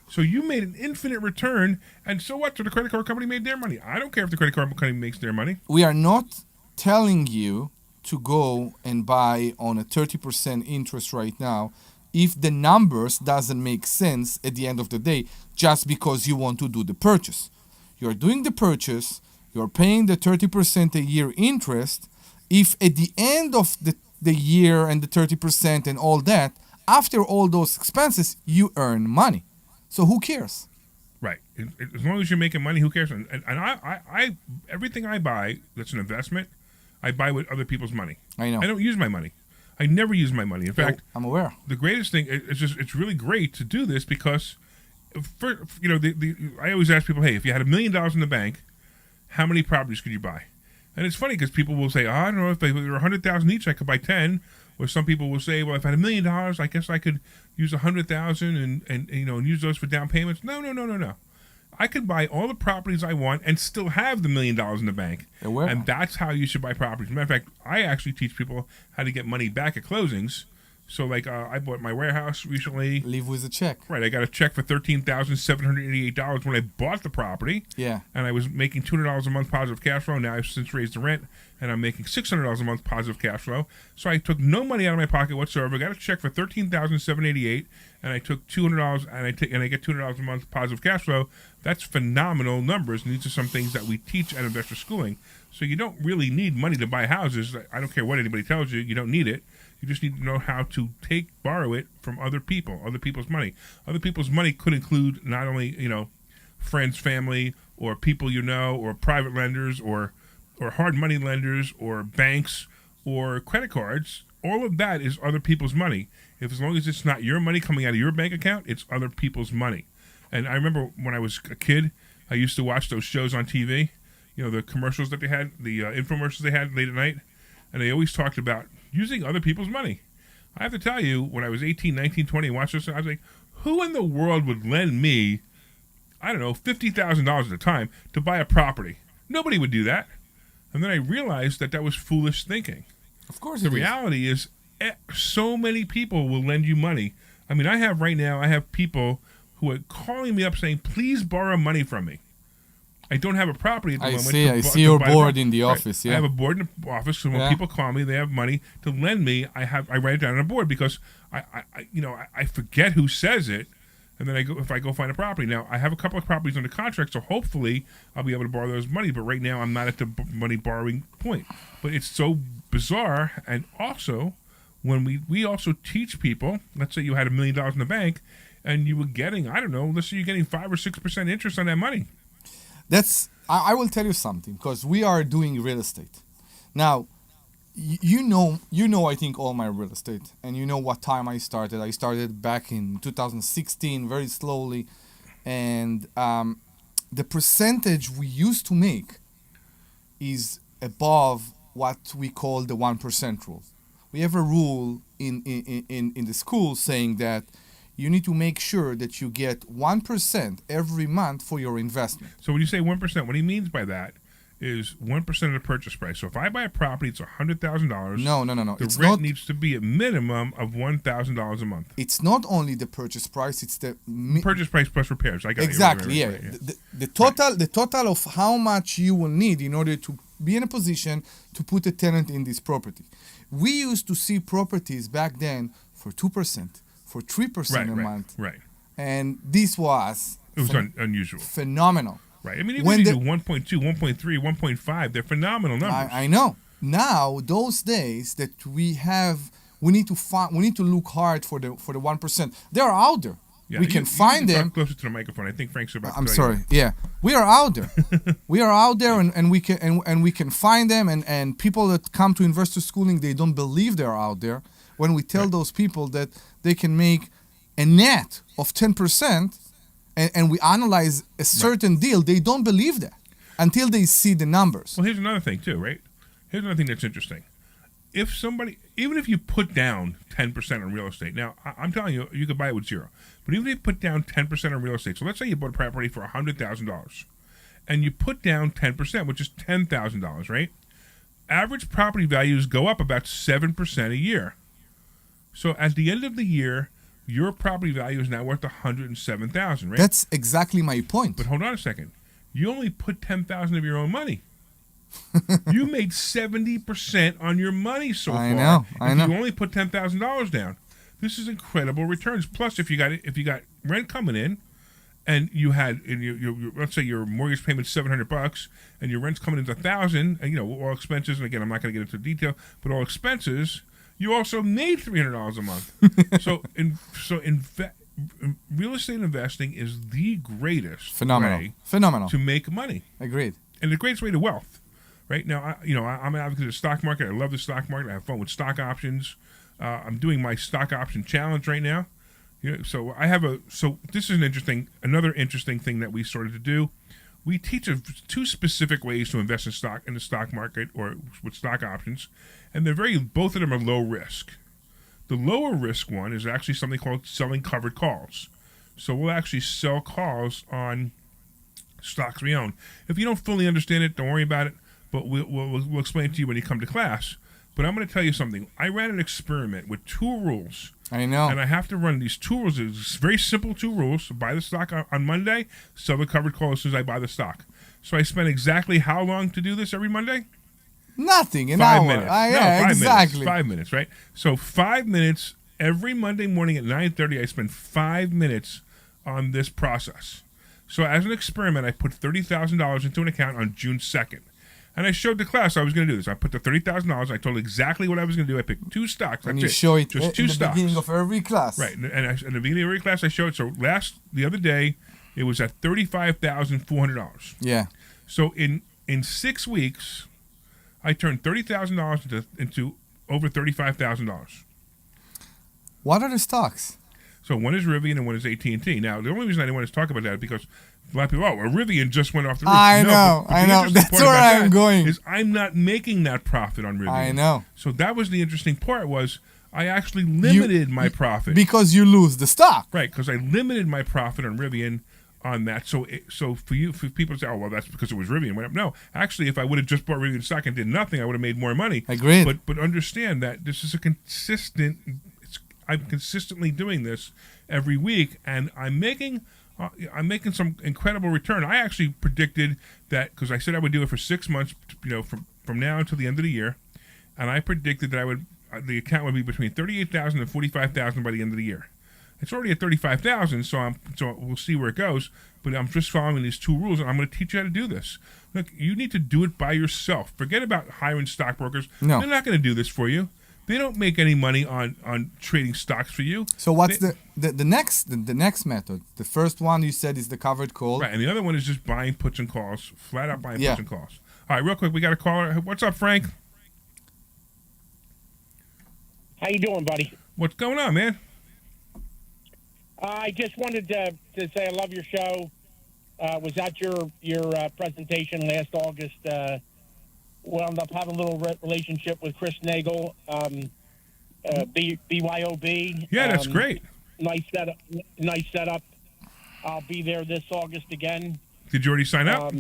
So you made an infinite return. And so what? So the credit card company made their money. I don't care if the credit card company makes their money. We are not telling you to go and buy on a 30% interest right now if the numbers doesn't make sense at the end of the day just because you want to do the purchase. You're doing the purchase. You're paying the 30% a year interest. If at the end of the year and the 30% and all that, after all those expenses, you earn money. So who cares? Right. As long as you're making money, who cares? And I everything I buy that's an investment, I buy with other people's money. I know. I don't use my money. I never use my money. In fact, I'm aware. The greatest thing it's really great to do this because, I always ask people, hey, if you had $1 million in the bank, how many properties could you buy? And it's funny because people will say, I don't know, if they were 100,000 each, I could buy 10. Or some people will say, well, if I had $1 million, I guess I could use 100,000 and use those for down payments. No. I could buy all the properties I want and still have the $1 million in the bank. And that's how you should buy properties. Matter of fact, I actually teach people how to get money back at closings. So, I bought my warehouse recently. Leave with a check. Right. I got a check for $13,788 when I bought the property. Yeah. And I was making $200 a month positive cash flow. Now I've since raised the rent, and I'm making $600 a month positive cash flow. So I took no money out of my pocket whatsoever. I got a check for $13,788, and I took $200, and I get $200 a month positive cash flow. That's phenomenal numbers. And these are some things that we teach at Investor Schooling. So you don't really need money to buy houses. I don't care what anybody tells you. You don't need it. You just need to know how to borrow it from other people's money. Other people's money could include not only, friends, family, or people or private lenders, or or hard money lenders or banks or credit cards, all of that is other people's money. If as long as it's not your money coming out of your bank account, it's other people's money. And I remember when I was a kid, I used to watch those shows on TV, the commercials that they had, the infomercials they had late at night, and they always talked about using other people's money. I have to tell you, when I was 18, 19, 20, and watched this, I was like, who in the world would lend me, I don't know, $50,000 at a time to buy a property? Nobody would do that. And then I realized that was foolish thinking. Of course, the reality is so many people will lend you money. I mean, I have people who are calling me up saying, please borrow money from me. I don't have a property at the moment. I see your board in the office. Yeah, I have a board in the office, so when people call me, they have money to lend me. I write it down on a board because I forget who says it, and then if I go find a property. Now I have a couple of properties under contract, so hopefully I'll be able to borrow those money. But right now I'm not at the money borrowing point. But it's so bizarre, and also when we also teach people. Let's say you had $1 million in the bank, and you were getting, I don't know, let's say you're getting 5 or 6% interest on that money. I will tell you something, because we are doing real estate. Now, you know I think all my real estate, and you know what time I started. I started back in 2016, very slowly, and the percentage we used to make is above what we call the 1% rule. We have a rule in the school saying that you need to make sure that you get 1% every month for your investment. So when you say 1%, what he means by that is 1% of the purchase price. So if I buy a property, it's $100,000. No. The rent needs to be a minimum of $1,000 a month. It's not only the purchase price; it's the purchase price plus repairs. I got exactly. It. Right, yeah. The total of how much you will need in order to be in a position to put a tenant in this property. We used to see properties back then for 2%, for 3% a month. Right. And this was unusual. Phenomenal. Right. I mean, even if you do 1.2, 1.3, 1.5, they're phenomenal numbers. I know. Now, those days that we need to look hard for the 1%. They are out there. Yeah, we can find them. Talk closer to the microphone. I think Frank's about. I'm sorry. Yeah, we are out there. We are out there, and we can find them. And people that come to investor schooling, they don't believe they're out there. When we tell those people that they can make a net of 10%, and we analyze a certain deal, they don't believe that until they see the numbers. Well, here's another thing too, right? Here's another thing that's interesting. If somebody, even if you put down 10% on real estate, now I'm telling you, you could buy it with zero. But even if you put down 10% on real estate, so let's say you bought a property for $100,000, and you put down 10%, which is $10,000, right? Average property values go up about 7% a year. So at the end of the year, your property value is now worth $107,000, right? That's exactly my point. But hold on a second. You only put $10,000 of your own money. You made 70% on your money so far. I know. You only put $10,000 down. This is incredible returns. Plus, if you got rent coming in, and you had your let's say your mortgage payment's $700, and your rent's coming in $1,000, and all expenses. And again, I'm not going to get into detail, but all expenses, you also made $300 a month. so real estate investing is the greatest way to make money. Agreed. And the greatest way to wealth. Right now, I'm an advocate of the stock market. I love the stock market. I have fun with stock options. I'm doing my stock option challenge right now. So this is another interesting thing that we started to do. We teach two specific ways to invest in the stock market or with stock options, and both of them are low risk. The lower risk one is actually something called selling covered calls. So we'll actually sell calls on stocks we own. If you don't fully understand it, don't worry about it. But we'll explain it to you when you come to class. But I'm going to tell you something. I ran an experiment with 2 rules. I know. And I have to run these 2 rules. It's very simple 2 rules. Buy the stock on Monday, sell the covered call as soon as I buy the stock. So I spent exactly how long to do this every Monday? Nothing. An 5 hour. minutes. 5 exactly. Minutes. 5 minutes, right? So 5 minutes every Monday morning at 9:30. I spend 5 minutes on this process. So as an experiment, I put $30,000 into an account on June 2nd. And I showed the class I was going to do this. I put the $30,000. I told exactly what I was going to do. I picked 2 stocks. And you show it just 2 in stocks. The beginning of every class. Right. And in the beginning of every class, I showed. So the other day, it was at $35,400. Yeah. So in 6 weeks, I turned $30,000 into over $35,000. What are the stocks? So one is Rivian and one is AT&T. Now, the only reason I didn't want to talk about that is because a lot of people, well, Rivian just went off the roof. I No, know. but the interesting That's part where about I'm that going. is I'm not making that profit on Rivian. I know. So that was the interesting part was I actually limited my profit. Because you lose the stock. Right, because I limited my profit on Rivian on that. So for people to say, oh, well, that's because it was Rivian. No, actually, if I would have just bought Rivian stock and did nothing, I would have made more money. Agreed. But understand that this is a consistent. I'm consistently doing this every week, and I'm making some incredible return. I actually predicted that because I said I would do it for 6 months, from now until the end of the year, and I predicted that the account would be between 38,000 and 45,000 by the end of the year. It's already at 35,000, so we'll see where it goes. But I'm just following these two rules, and I'm going to teach you how to do this. Look, you need to do it by yourself. Forget about hiring stockbrokers. No. They're not going to do this for you. They don't make any money on trading stocks for you. So what's the next method? The first one you said is the covered call. Right, and the other one is just buying puts and calls, flat out buying Yeah. puts and calls. All right, real quick, we got a caller. What's up, Frank? How you doing, buddy? What's going on, man? I just wanted to say I love your show. Was at your presentation last August. Wound up having a little relationship with Chris Nagel, BYOB. Yeah, that's great. Nice setup. I'll be there this August again. Did you already sign up?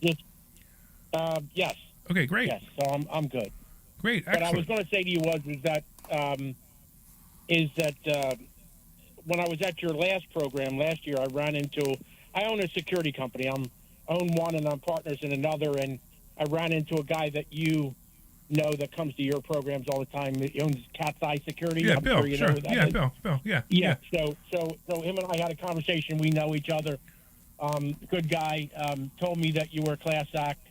Yes. Okay, great. Yes, so I'm good. Great, What I was excellent. going to say to you is that when I was at your last program last year, I own a security company. I own one and I'm partners in another, and I ran into a guy that you know that comes to your programs all the time. He owns Cat's Eye Security. Yeah, I'm Bill, sure you know sure. who that Yeah, is. Bill, yeah. Yeah. So him and I had a conversation. We know each other. Good guy. Told me that you were a class act.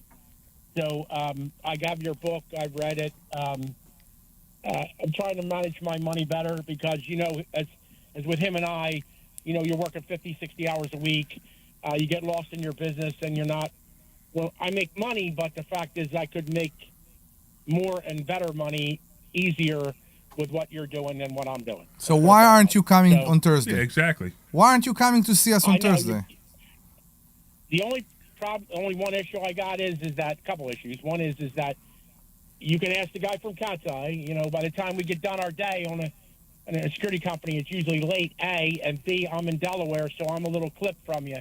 So I got your book. I've read it. I'm trying to manage my money better because, as with him and I, you're working 50, 60 hours a week. You get lost in your business and you're not. Well, I make money, but the fact is I could make more and better money easier with what you're doing than what I'm doing. So why aren't you coming on Thursday? Yeah, exactly. Why aren't you coming to see us on I know Thursday? The only one issue I got is that a couple issues. One is that you can ask the guy from Cat's Eye. By the time we get done our day on a security company, it's usually late. A and B, I'm in Delaware, so I'm a little clip from you.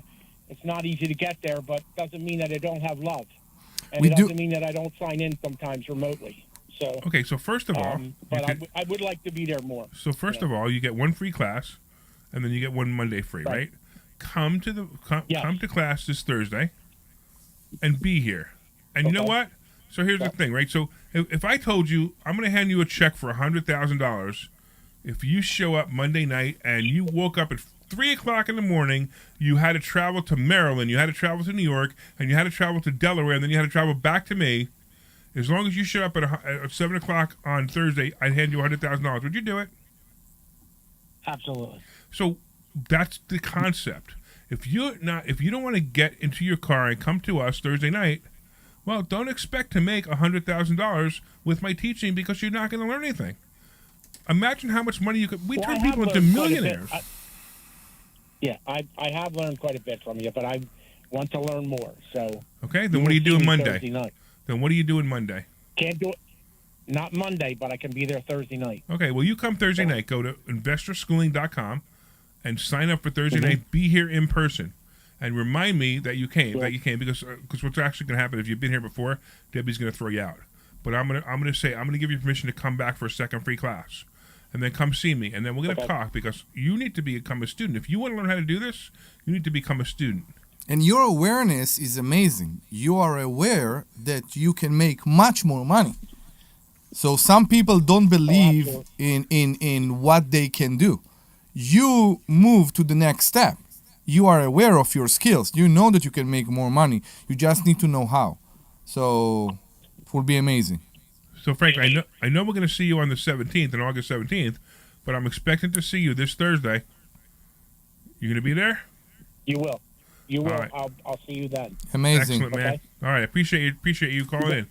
It's not easy to get there, but doesn't mean that I don't have love, and it doesn't mean that I don't sign in sometimes remotely. So Okay, so first of all, but I would like to be there more. So first of all, you get one free class, and then you get one Monday free, right? Come to class this Thursday, and be here. And you know what? So here's the thing, right? So if I told you I'm going to hand you a check for $100,000, if you show up Monday night and you woke up at 3:00 in the morning, you had to travel to Maryland, you had to travel to New York, and you had to travel to Delaware, and then you had to travel back to me. As long as you show up at 7:00 on Thursday, I'd hand you $100,000. Would you do it? Absolutely. So that's the concept. If you don't want to get into your car and come to us Thursday night, well, don't expect to make $100,000 with my teaching because you're not going to learn anything. Imagine how much money you could. We Well, turn I people have into learned quite a bit. millionaires. I have learned quite a bit from you, but I want to learn more. So Okay, then what are you doing Monday? Thursday night. Then what are you doing Monday? Can't do it. Not Monday, but I can be there Thursday night. Okay, well, you come Thursday night. Go to investorschooling.com and sign up for Thursday night. Be here in person. And remind me that you came, because what's actually going to happen if you've been here before, Debbie's going to throw you out. But I'm going to give you permission to come back for a second free class, and then come see me, and then we're going to talk because you need to become a student. If you want to learn how to do this, you need to become a student. And your awareness is amazing. You are aware that you can make much more money. So some people don't believe in what they can do. You move to the next step. You are aware of your skills. You know that you can make more money. You just need to know how. So it will be amazing. So Frank, I know we're going to see you on the 17th, on August 17th, but I'm expecting to see you this Thursday. You going to be there? You will. You will. All right. I'll see you then. Amazing. Excellent, man. Okay. All right, appreciate you calling in.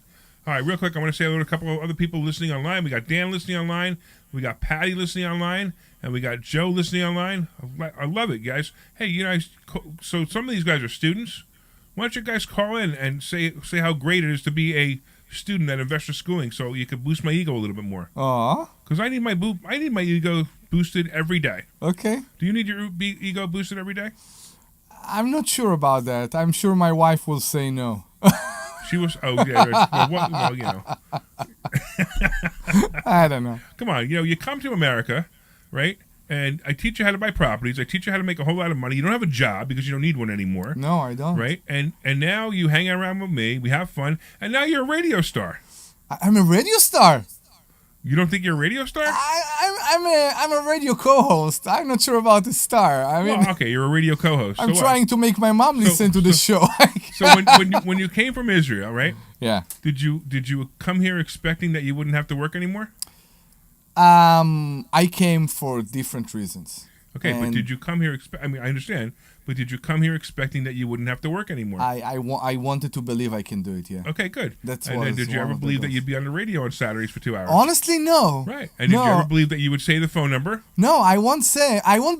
All right, real quick, I want to say hello to a couple of other people listening online. We got Dan listening online. We got Patty listening online. And we got Joe listening online. I love it, guys. Hey, so some of these guys are students. Why don't you guys call in and say how great it is to be a student at Investor Schooling, so you could boost my ego a little bit more. Aw. Because I need my ego boosted every day. Okay. Do you need your ego boosted every day? I'm not sure about that. I'm sure my wife will say no. She was. Oh yeah. Well, I don't know. Come on, you come to America, right? And I teach you how to buy properties. I teach you how to make a whole lot of money. You don't have a job because you don't need one anymore. No, I don't. Right? And now you hang around with me. We have fun. And now you're a radio star. I'm a radio star. You don't think you're a radio star? I'm a radio co-host. I'm not sure about the star. I mean, well, okay, you're a radio co-host. I'm trying to make my mom listen to the show. So when you came from Israel, right? Yeah. Did you come here expecting that you wouldn't have to work anymore? I came for different reasons. Okay, but did you come here I understand, but did you come here expecting that you wouldn't have to work anymore? I wanted to believe I can do it, yeah. Okay, good. And then did you ever believe that you'd be on the radio on Saturdays for 2 hours? Honestly, no. Right. And did you ever believe that you would say the phone number? No, I won't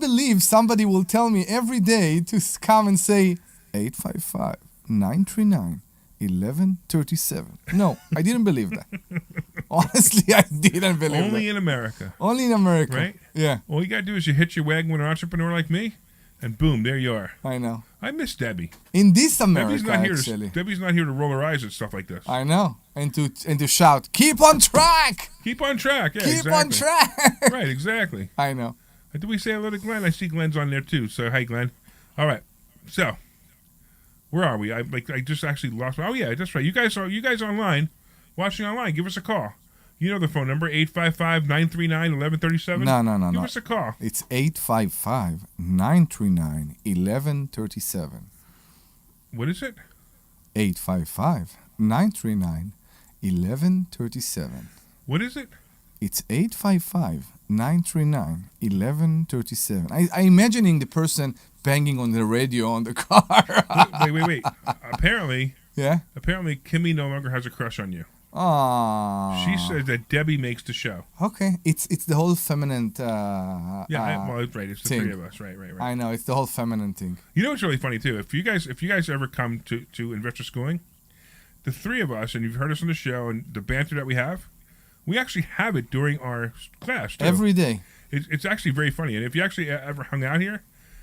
believe somebody will tell me every day to come and say 855-939-1137. No, I didn't believe that. Honestly, I didn't believe that. Only in America. Only in America. Right? Yeah. All you got to do is you hitch your wagon with an entrepreneur like me, and boom, there you are. I know. I miss Debbie. In this America, Debbie's not here to roll her eyes at stuff like this. I know. And to shout, keep on track! Keep on track. Yeah, keep on track! Right, exactly. I know. Did we say hello to Glenn? I see Glenn's on there too. So, hey, Glenn. All right. So, where are we? I just actually lost. Oh yeah, that's right. You guys online, watching online. Give us a call. You know the phone number 855-939-1137. No. Give us a call. It's 855-939-1137. What is it? 855-939-1137. What is it? It's 855-939-1137. I'm imagining the person banging on the radio on the car. Wait. Apparently, yeah. Apparently, Kimmy no longer has a crush on you. Aww. She says that Debbie makes the show. Okay, it's the whole feminine. Well, it's right. It's the thing. three of us. Right. I know it's the whole feminine thing. You know what's really funny too? If you guys ever come to Investor Schooling, the three of us, and you've heard us on the show and the banter that we actually have it during our class too. Every day. It's actually very funny. And if you actually ever hung out here,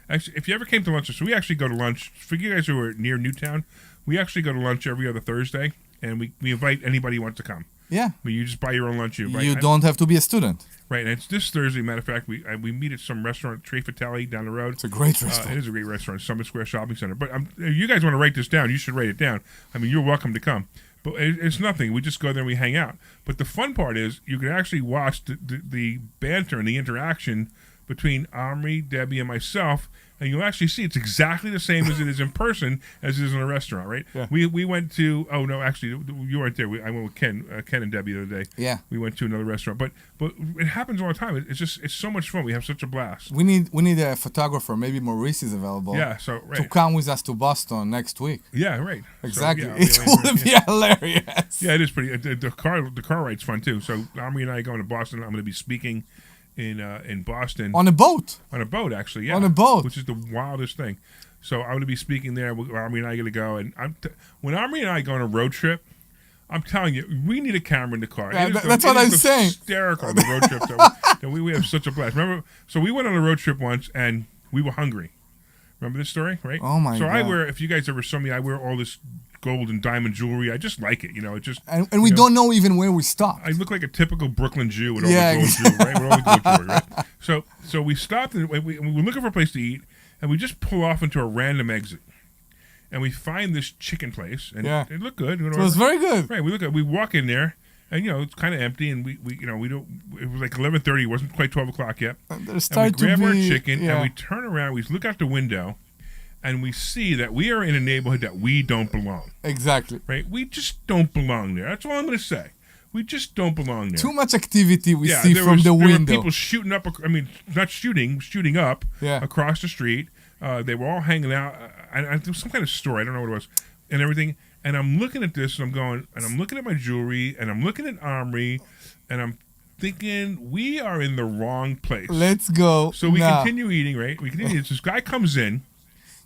if you ever came to lunch, so we actually go to lunch. For you guys who are near Newtown, we actually go to lunch every other Thursday. And we invite anybody who wants to come. Yeah. But you just buy your own lunch. You don't have to be a student. Right. And it's this Thursday. Matter of fact, we meet at some restaurant, Tre Fratelli, down the road. It's a great restaurant. It is a great restaurant, Summit Square Shopping Center. But you guys want to write this down, you should write it down. I mean, you're welcome to come. But it's nothing. We just go there and we hang out. But the fun part is you can actually watch the banter and the interaction between Omri, Debbie, and myself, and you'll actually see it's exactly the same as it is in person as it is in a restaurant, right? Yeah. We went to, oh no, actually you weren't there. I went with Ken and Debbie the other day. Yeah. We went to another restaurant, but it happens all the time. It's so much fun. We have such a blast. We need a photographer. Maybe Maurice is available. Yeah, so right. To come with us to Boston next week. Yeah, right. Exactly. So, it would be hilarious. Yeah, it is pretty. The car ride's fun too. So Omri and I are going to Boston. I'm going to be speaking in Boston on a boat. On a boat, actually, yeah. On a boat, which is the wildest thing. So I'm going to be speaking there. Omri and I are going to go, and when Omri and I go on a road trip, I'm telling you, we need a camera in the car. Yeah, that's what I'm saying. Hysterical the road trips that we have such a blast. Remember? So we went on a road trip once, and we were hungry. Remember this story, right? Oh my God! So I wear, if you guys ever saw me, I wear all this gold and diamond jewelry. I just like it, It just and we don't know even where we stopped. I look like a typical Brooklyn Jew with all the gold jewelry, right? With all the gold jewelry, right? So we stopped and we were looking for a place to eat, and we just pull off into a random exit, and we find this chicken place, and it looked good. It was very good, right? We walk in there, and it's kind of empty, and we don't. It was like 11:30. It wasn't quite 12 o'clock yet. And we grab our chicken and we turn around. We look out the window. And we see that we are in a neighborhood that we don't belong. Exactly. Right? We just don't belong there. That's all I'm going to say. We just don't belong there. Too much activity we see from the window. There were people shooting up, not shooting up across the street. They were all hanging out. And there was some kind of store. I don't know what it was. And everything. And I'm looking at this, and I'm looking at my jewelry, and I'm looking at Omri, and I'm thinking we are in the wrong place. Let's go. So we now. continue eating, right? We continue. This guy comes in.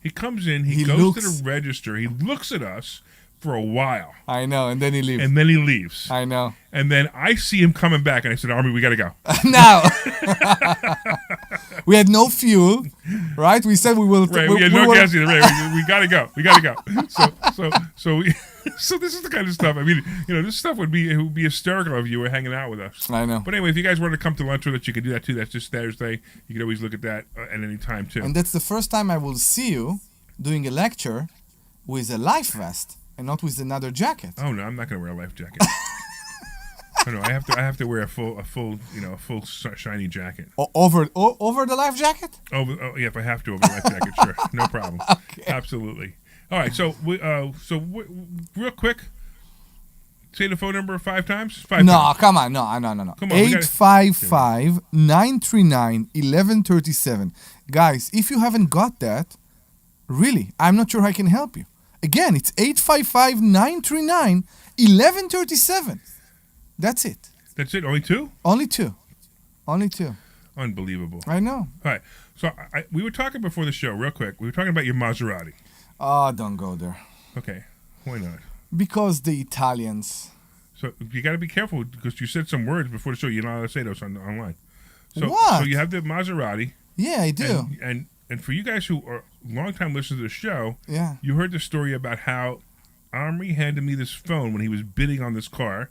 He goes to the register. He looks at us for a while. I know, and then he leaves. And then he leaves. I know. And then I see him coming back, and I said, Omri, we got to go. Now. We had no fuel, right? We said we will. Right, we had no gas either. Right, we got to go. We got to go. So this is the kind of stuff. I mean, this stuff would be hysterical if you were hanging out with us. I know. But anyway, if you guys wanted to come to lunch with us, you could do that too. That's just Thursday. You could always look at that at any time too. And that's the first time I will see you doing a lecture with a life vest and not with another jacket. Oh no, I'm not going to wear a life jacket. Oh, no, I have to wear a full shiny jacket. Over the life jacket? Oh yeah, if I have to over the life jacket, sure, no problem. Okay. Absolutely. All right, so real quick, say the phone number 5 times. 5 no, times. come on, no. Come on, 855-939-1137. Guys, if you haven't got that, really, I'm not sure I can help you. Again, it's 855-939-1137. That's it. That's it. Only 2. Only two. Unbelievable. I know. All right. So we were talking before the show, real quick. We were talking about your Maserati. Oh, don't go there. Okay. Why not? Because the Italians. So you got to be careful because you said some words before the show. You're not allowed to say those online. So, What? So you have the Maserati. Yeah, I do. And for you guys who are longtime listeners to the show, Yeah. you heard the story about how Omri handed me this phone when he was bidding on this car.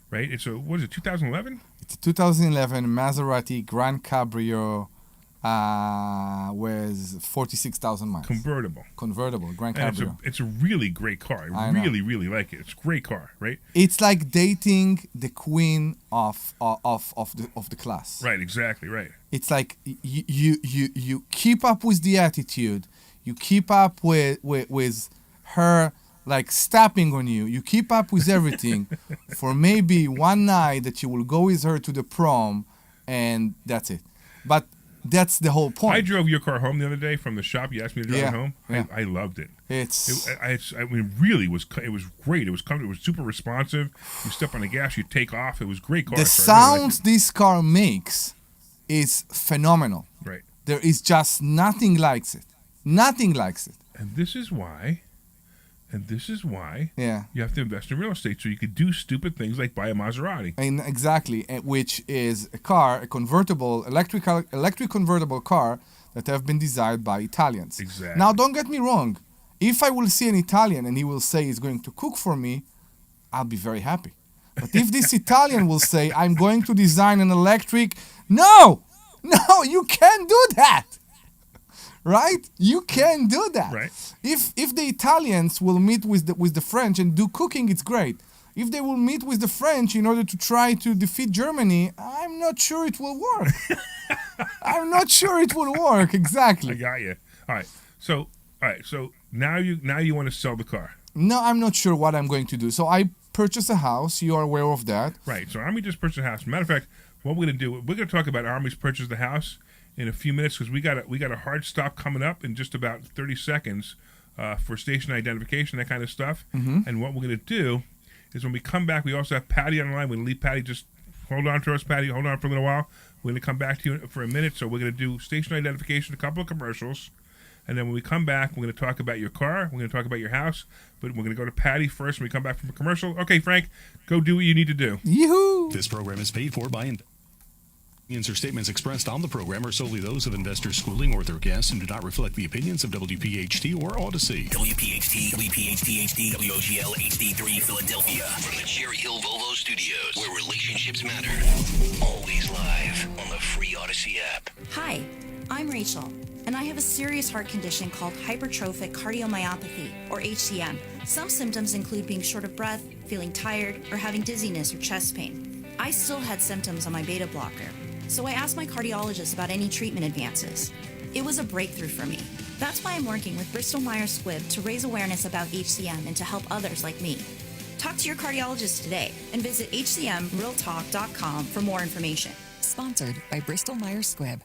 Right? It's what is it, 2011? It's a 2011 Maserati Grand Cabrio with 46,000 miles. Convertible Grand and Cabrio. it's a really great car. I really, really like it. It's a great car, right? It's like dating the queen of the class. Right, exactly, right. It's like you keep up with the attitude. You keep up with her like stepping on you. You keep up with everything for maybe one night that you will go with her to the prom, and that's it. But that's the whole point. I drove your car home the other day from the shop. You asked me to drive it home. Yeah. I loved it. I mean, really was great. It was comfortable. It was super responsive. You step on the gas, you take off. It was a great car. The sounds this car makes is phenomenal. Right. There is just nothing like it. Nothing like it. And this is why Yeah. you have to invest in real estate so you could do stupid things like buy a Maserati. And exactly, which is a convertible, electric convertible car that have been designed by Italians. Exactly. Now, don't get me wrong. If I will see an Italian and he will say he's going to cook for me, I'll be very happy. But if this Italian will say, I'm going to design an electric, no, you can't do that. Right? You can't do that. Right. If the Italians will meet with the French and do cooking, it's great. If they will meet with the French in order to try to defeat Germany, I'm not sure it will work. I'm not sure it will work. Exactly. I got you. All right. So now you want to sell the car. No, I'm not sure what I'm going to do. So I purchased a house. You are aware of that. Right. So Army just purchased a house. Matter of fact, what we're going to do, we're going to talk about Army's purchase of the house in a few minutes because we got a hard stop coming up in just about 30 seconds for station identification, that kind of stuff. Mm-hmm. And what we're going to do is when we come back, we also have Patty on the line. We're going to leave Patty. Just hold on to us, Patty. Hold on for a little while. We're going to come back to you for a minute. So we're going to do station identification, a couple of commercials. And then when we come back, we're going to talk about your car. We're going to talk about your house. But we're going to go to Patty first when we come back from a commercial. Okay, Frank, go do what you need to do. Yoo-hoo! This program is paid for by opinions or statements expressed on the program are solely those of Investors Schooling or their guests and do not reflect the opinions of WPHT or Odyssey. WPHT, WPHT-HD, WOGL HD3 Philadelphia. From the Cherry Hill Volvo Studios, where relationships matter. Always live on the free Odyssey app. Hi, I'm Rachel, and I have a serious heart condition called hypertrophic cardiomyopathy, or HCM. Some symptoms include being short of breath, feeling tired, or having dizziness or chest pain. I still had symptoms on my beta blocker, so I asked my cardiologist about any treatment advances. It was a breakthrough for me. That's why I'm working with Bristol-Myers Squibb to raise awareness about HCM and to help others like me. Talk to your cardiologist today and visit hcmrealtalk.com for more information. Sponsored by Bristol-Myers Squibb.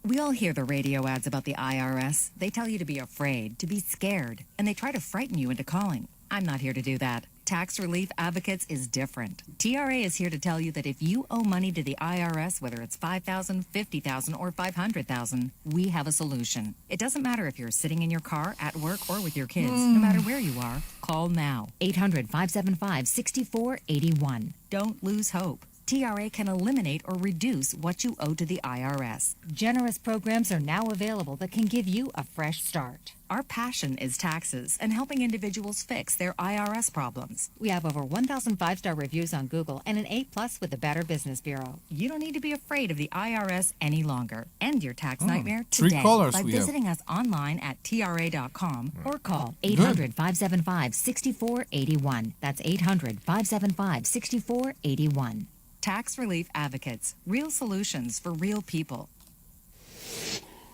We all hear the radio ads about the IRS. They tell you to be afraid, to be scared, and they try to frighten you into calling. I'm not here to do that. Tax Relief Advocates is different. TRA is here to tell you that if you owe money to the IRS, whether it's $5,000, $50,000, or $500,000, we have a solution. It doesn't matter if you're sitting in your car, at work, or with your kids. No matter where you are, call now. 800-575-6481. Don't lose hope. TRA can eliminate or reduce what you owe to the IRS. Generous programs are now available that can give you a fresh start. Our passion is taxes and helping individuals fix their IRS problems. We have over 1,000 5-star reviews on Google and an A+ with the Better Business Bureau. You don't need to be afraid of the IRS any longer. End your tax nightmare today by visiting us online at tra.com or call 800-575-6481. That's 800-575-6481. Tax Relief Advocates. Real solutions for real people.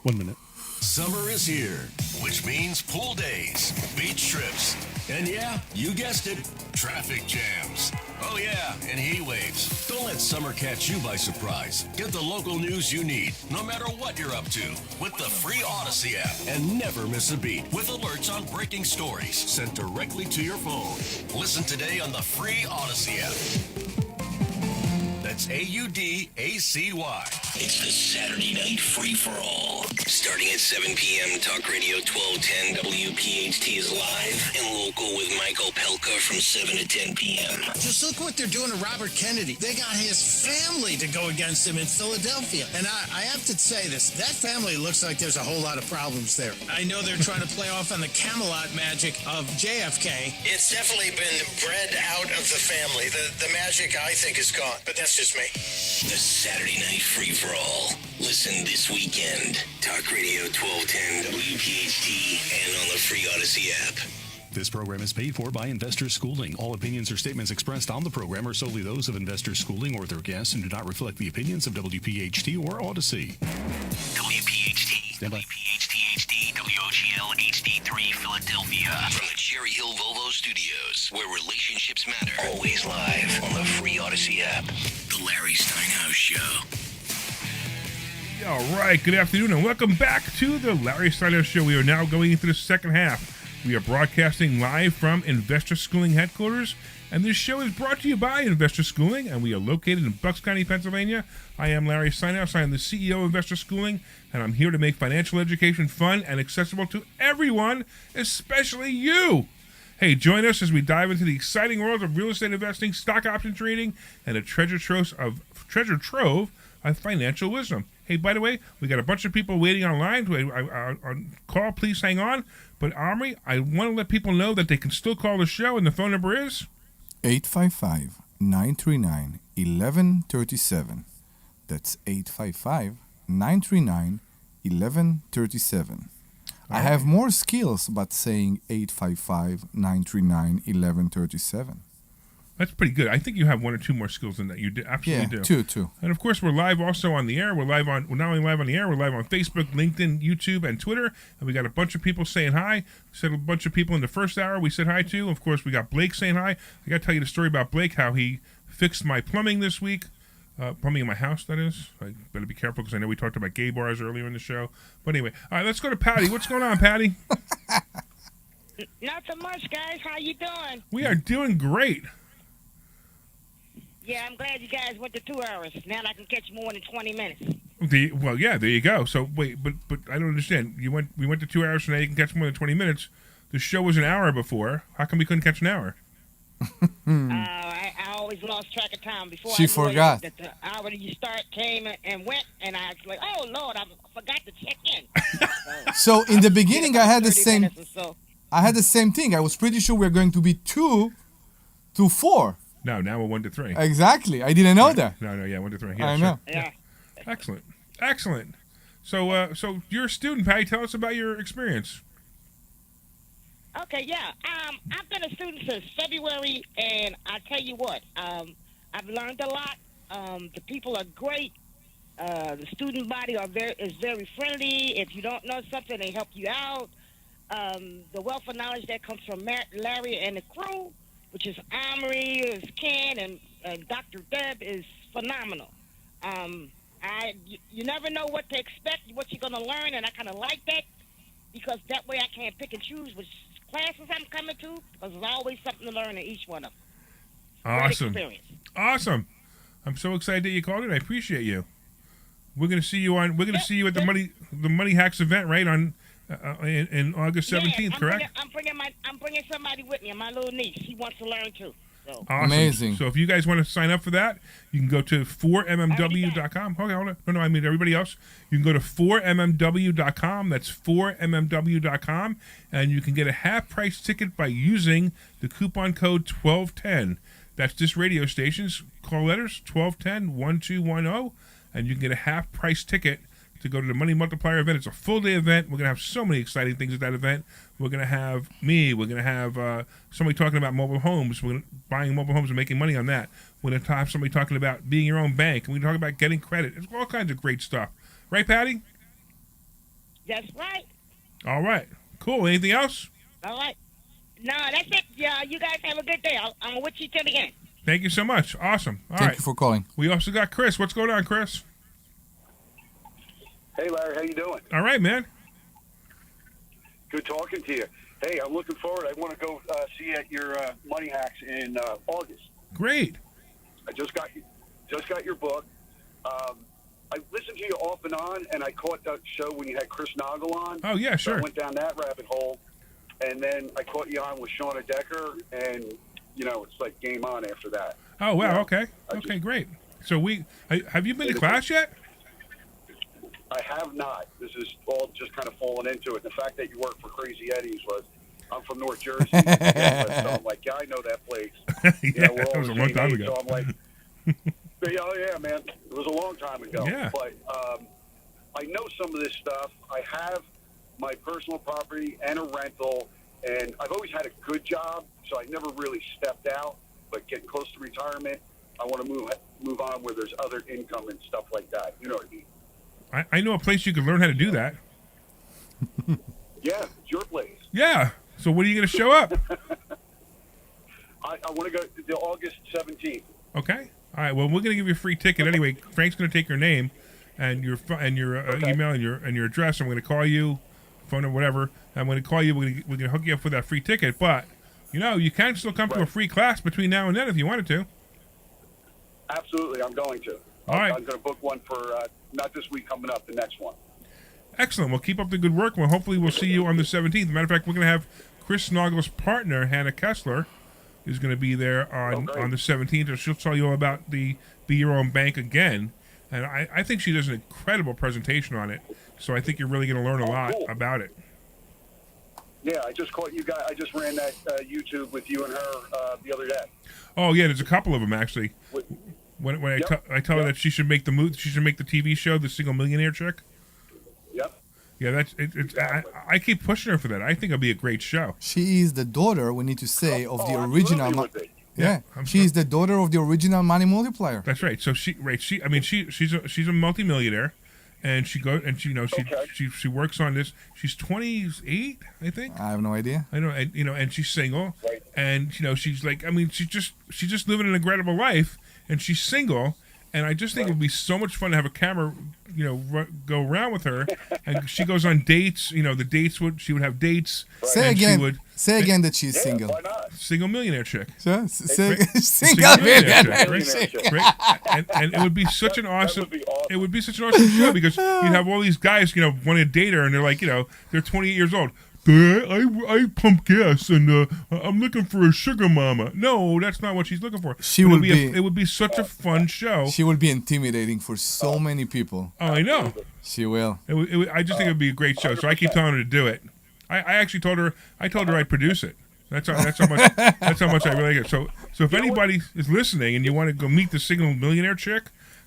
1 minute. Summer is here, which means pool days, beach trips, and yeah, you guessed it, traffic jams. Oh yeah, and heat waves. Don't let summer catch you by surprise. Get the local news you need, no matter what you're up to, with the free Odyssey app. And never miss a beat with alerts on breaking stories sent directly to your phone. Listen today on the free Odyssey app. That's AUDACY. It's the Saturday Night Free-for-All. Starting at 7 p.m., Talk Radio 1210 WPHT is live and local with Michael Pelka from 7 to 10 p.m. Just look what they're doing to Robert Kennedy. They got his family to go against him in Philadelphia. And I have to say this, that family looks like there's a whole lot of problems there. I know they're trying to play off on the Camelot magic of JFK. It's definitely been bred out of the family. The magic, I think, is gone. But that's just me. The Saturday Night Free-for-All. Listen this weekend. Talk Radio 1210 WPHT and on the free Odyssey app. This program is paid for by Investor Schooling. All opinions or statements expressed on the program are solely those of Investor Schooling or their guests and do not reflect the opinions of WPHT or Odyssey. WPHT, WPHT HD, WOGL HD3 Philadelphia. From the Cherry Hill Volvo Studios, where relationships matter. Always live on the free Odyssey app. The Larry Steinhouse Show. All right, good afternoon and welcome back to the Larry Steinhouse Show. We are now going into the second half. We are broadcasting live from Investor Schooling headquarters, and this show is brought to you by Investor Schooling, and we are located in Bucks County, Pennsylvania. I am Larry Steinhouse. I am the CEO of Investor Schooling, and I'm here to make financial education fun and accessible to everyone, especially you. Hey, join us as we dive into the exciting world of real estate investing, stock option trading, and a treasure trove of financial wisdom. Hey, by the way, we got a bunch of people waiting online on call. Please hang on. But Omri, I want to let people know that they can still call the show, and the phone number is 855-939-1137. That's 855-939-1137. I have more skills but saying 855-939-1137. That's pretty good. I think you have one or two more skills than that. You absolutely do. Two. And of course, we're live also on the air. We're not only live on the air, we're live on Facebook, LinkedIn, YouTube, and Twitter. And we got a bunch of people saying hi. We said a bunch of people in the first hour we said hi to. Of course, we got Blake saying hi. I got to tell you the story about Blake, how he fixed my plumbing this week. Plumbing in my house, that is. I better be careful because I know we talked about gay bars earlier in the show. But anyway, all right, let's go to Patty. What's going on, Patty? Not so much, guys. How you doing? We are doing great. Yeah, I'm glad you guys went to 2 hours. Now I can catch more than 20 minutes. Well, yeah, there you go. So wait, but I don't understand. We went to 2 hours, so now you can catch more than 20 minutes. The show was an hour before. How come we couldn't catch an hour? I always lost track of time before. She forgot. That the hour that you start came and went, and I was like, "Oh Lord, I forgot to check in." So in the beginning, I had the same. I had the same thing. I was pretty sure we were going to be 2 to 4. No, now we're 1 to 3. Exactly. I didn't know that. No, 1 to 3. Yeah, I sure. know. Yeah. Excellent. So you're a student, Patty. Tell us about your experience. Okay, yeah. I've been a student since February, and I tell you what, I've learned a lot. The people are great. The student body is very friendly. If you don't know something, they help you out. The wealth of knowledge that comes from Larry and the crew, which is Omri, is Ken, and Dr. Deb, is phenomenal. You never know what to expect, what you're going to learn, and I kind of like that because that way I can't pick and choose which classes I'm coming to, because there's always something to learn in each one of them. Awesome. Great experience. Awesome. I'm so excited that you called in. I appreciate you. We're gonna see you on. We're gonna see you at the Money Hacks event, right, on in August 17th, correct? I'm bringing somebody with me. My little niece. She wants to learn too. So. Awesome. Amazing. So if you guys want to sign up for that, you can go to 4mmw.com. Okay, hold on. No, I mean everybody else. You can go to 4mmw.com. That's 4mmw.com, and you can get a half-price ticket by using the coupon code 1210. That's this radio station's call letters 1210-1210, and you can get a half-price ticket to go to the Money Multiplier event. It's a full-day event. We're going to have so many exciting things at that event. We're going to have me. We're going to have somebody talking about mobile homes. We're buying mobile homes and making money on that. We're going to have somebody talking about being your own bank. We're going to talk about getting credit. It's all kinds of great stuff. Right, Patty? That's right. All right. Cool. Anything else? All right. No, that's it. Yeah, you guys have a good day. I'm with you till the end. Thank you so much. Awesome. All right. Thank you for calling. We also got Chris. What's going on, Chris? Hey, Larry, how you doing? All right, man. Good talking to you. Hey, I'm looking forward. I want to go see you at your Money Hacks in August. Great. I just got your book. I listened to you off and on, and I caught that show when you had Chris Nagel on. Oh, yeah, sure. So I went down that rabbit hole, and then I caught you on with Shauna Decker, and, it's like game on after that. Oh, wow, okay. Okay, great. So have you been to class yet? I have not. This is all just kind of fallen into it. The fact that you work for Crazy Eddie's I'm from North Jersey, so I'm like, yeah, I know that place. Yeah, that was a long time ago. So I'm like, oh yeah, man, it was a long time ago. Yeah. But I know some of this stuff. I have my personal property and a rental, and I've always had a good job, so I never really stepped out. But getting close to retirement, I want to move on where there's other income and stuff like that. You know what I mean? I know a place you can learn how to do that. Yeah, it's your place. Yeah. So when are you going to show up? I want to go to August 17th. Okay. All right. Well, we're going to give you a free ticket anyway. Frank's going to take your name and your email and your address. I'm going to call you, phone or whatever. I'm going to call you. We're going to hook you up with that free ticket. But you can still come to a free class between now and then if you wanted to. Absolutely, I'm going to. All right. I'm going to book one for not this week coming up, the next one. Excellent. Well, keep up the good work. Well, hopefully we'll see you on the 17th. Matter of fact, we're going to have Chris Nagel's partner, Hannah Kessler, is going to be there on the 17th. And she'll tell you all about the Be Your Own Bank again. And I think she does an incredible presentation on it. So I think you're really going to learn a lot about it. Yeah, I just caught you guys. I just ran that YouTube with you and her the other day. Oh, yeah, there's a couple of them, actually. When I tell her that she should make the TV show, The Single Millionaire Chick. Yep. Yeah, that's it. I keep pushing her for that. I think it'll be a great show. She is the daughter, we need to say, of the original. Yeah, she's the daughter of the original Money Multiplier. That's right. So she's a multimillionaire, and she works on this. She's 28, I think. I have no idea. I know, and she's single, and she's like, she's just living an incredible life, and she's single. And I just think it would be so much fun to have a camera, go around with her. And she goes on dates. She would have dates. Say again that she's single. Why not? Single millionaire chick. Single millionaire chick. Right? And it would be such an awesome. It would be such an awesome show because you'd have all these guys, want to date her, and they're like, they're 28 years old. I pump gas and I'm looking for a sugar mama. No, that's not what she's looking for. It would be such a fun show. She will be intimidating for so many people. Oh, I know. She will. I just think it would be a great show. So I keep telling her to do it. I actually told her I'd produce it. That's how much I really like it. So if anybody is listening and you want to go meet the single millionaire chick,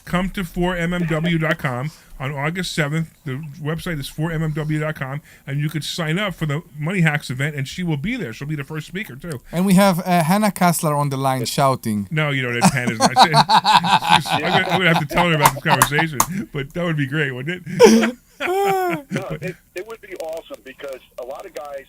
come to 4mmw.com on August 7th. The website is 4mmw.com, and you could sign up for the Money Hacks event, and she will be there. She'll be the first speaker, too. And we have Hannah Kessler on the line shouting. No, that's Hannah's line. I'm going to have to tell her about this conversation, but that would be great, wouldn't it? No, it would be awesome because a lot of guys,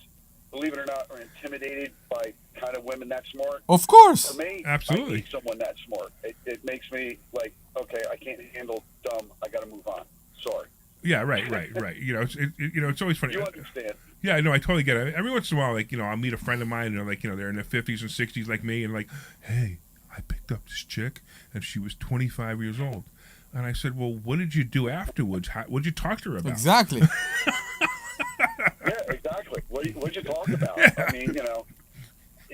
believe it or not, are intimidated by kind of women that smart. Of course. For me, absolutely. I need someone that smart. It makes me like, okay, I can't handle dumb. I got to move on. Sorry. Yeah, right. It's always funny. You understand. Yeah, no, I totally get it. Every once in a while, I'll meet a friend of mine, and they're in their 50s and 60s like me, and hey, I picked up this chick, and she was 25 years old. And I said, well, what did you do afterwards? What did you talk to her about? Exactly. Yeah, exactly. What'd you talk about? Yeah. I mean,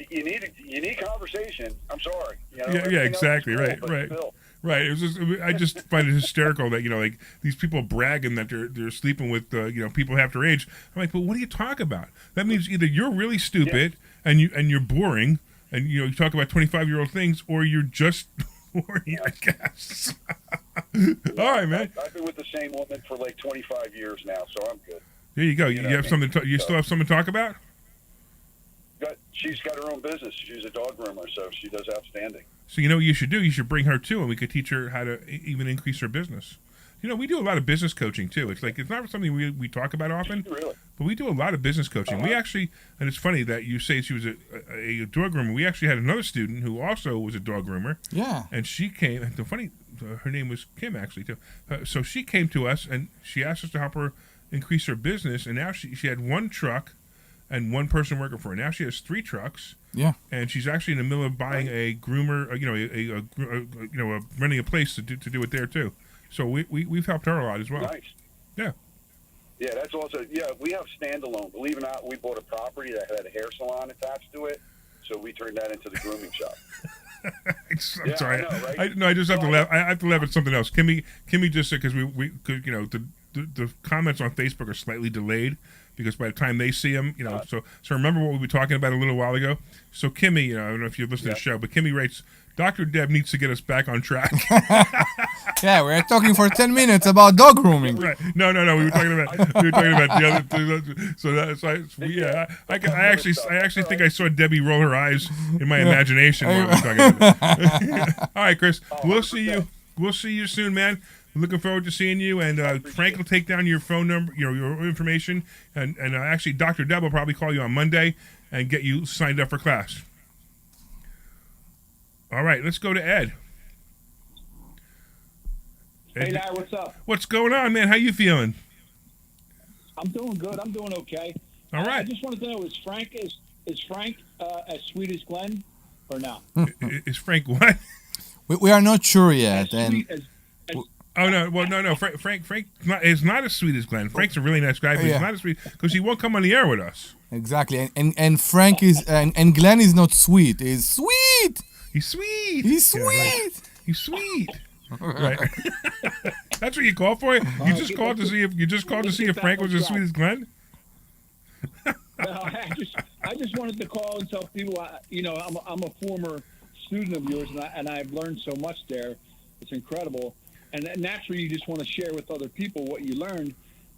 you need conversation. I'm sorry. Yeah, exactly. Right. Right. It was I just find it hysterical that these people bragging that they're sleeping with people half their age. I'm like, well, what do you talk about? That means either you're really stupid and you're boring and you talk about 25-year-old things, or you're just boring, I guess. All right, man. I've been with the same woman for 25 years now, so I'm good. There you go. You have something. Still have something to talk about? She's got her own business. She's a dog groomer, so she does outstanding. So you know what you should do? You should bring her too, and we could teach her how to even increase her business. We do a lot of business coaching too. It's not something we talk about often, really? But we do a lot of business coaching. We actually, and it's funny that you say she was a dog groomer. We actually had another student who also was a dog groomer. Yeah. And she came. And her name was Kim actually too. So she came to us and she asked us to help her increase her business. And now she had one truck and one person working for her. Now she has 3 trucks. Yeah. And she's actually in the middle of buying a groomer, renting a place to do it there too. So we've helped her a lot as well. Nice. Yeah. Yeah, that's also, we have standalone. Believe it or not, we bought a property that had a hair salon attached to it, so we turned that into the grooming shop. I'm sorry. I know, right? I just have to laugh. I have to laugh at something else. Kimmy just said, because the comments on Facebook are slightly delayed, because by the time they see them, so remember what we were talking about a little while ago? So Kimmy, I don't know if you listened to the show, but Kimmy writes, Dr. Deb needs to get us back on track. Yeah, we're talking for 10 minutes about dog grooming. Right. No. We were talking about the other. I actually think I saw Debbie roll her eyes in my imagination while we were talking about it. All right, Chris. We'll see you. We'll see you soon, man. Looking forward to seeing you, and Frank will take down your phone number, your information, and actually Dr. Deb will probably call you on Monday and get you signed up for class. All right, let's go to Ed. Hey, Larry, what's up? What's going on, man? How you feeling? I'm doing good. I'm doing okay. All right. I just wanted to know, is Frank as sweet as Glenn or no? Is Frank what? We are not sure yet. Oh no! Well, no. Frank is not as sweet as Glenn. Frank's a really nice guy, but he's not as sweet because he won't come on the air with us. Exactly, and Frank is and Glenn is not sweet. He's sweet. He's sweet. He's sweet. Yeah, right. He's sweet. Right. That's what you called for. You just called to see if Frank was as sweet as Glenn. No, I just wanted to call and tell people, I'm a former student of yours, and I've learned so much there. It's incredible. And naturally, you just want to share with other people what you learned,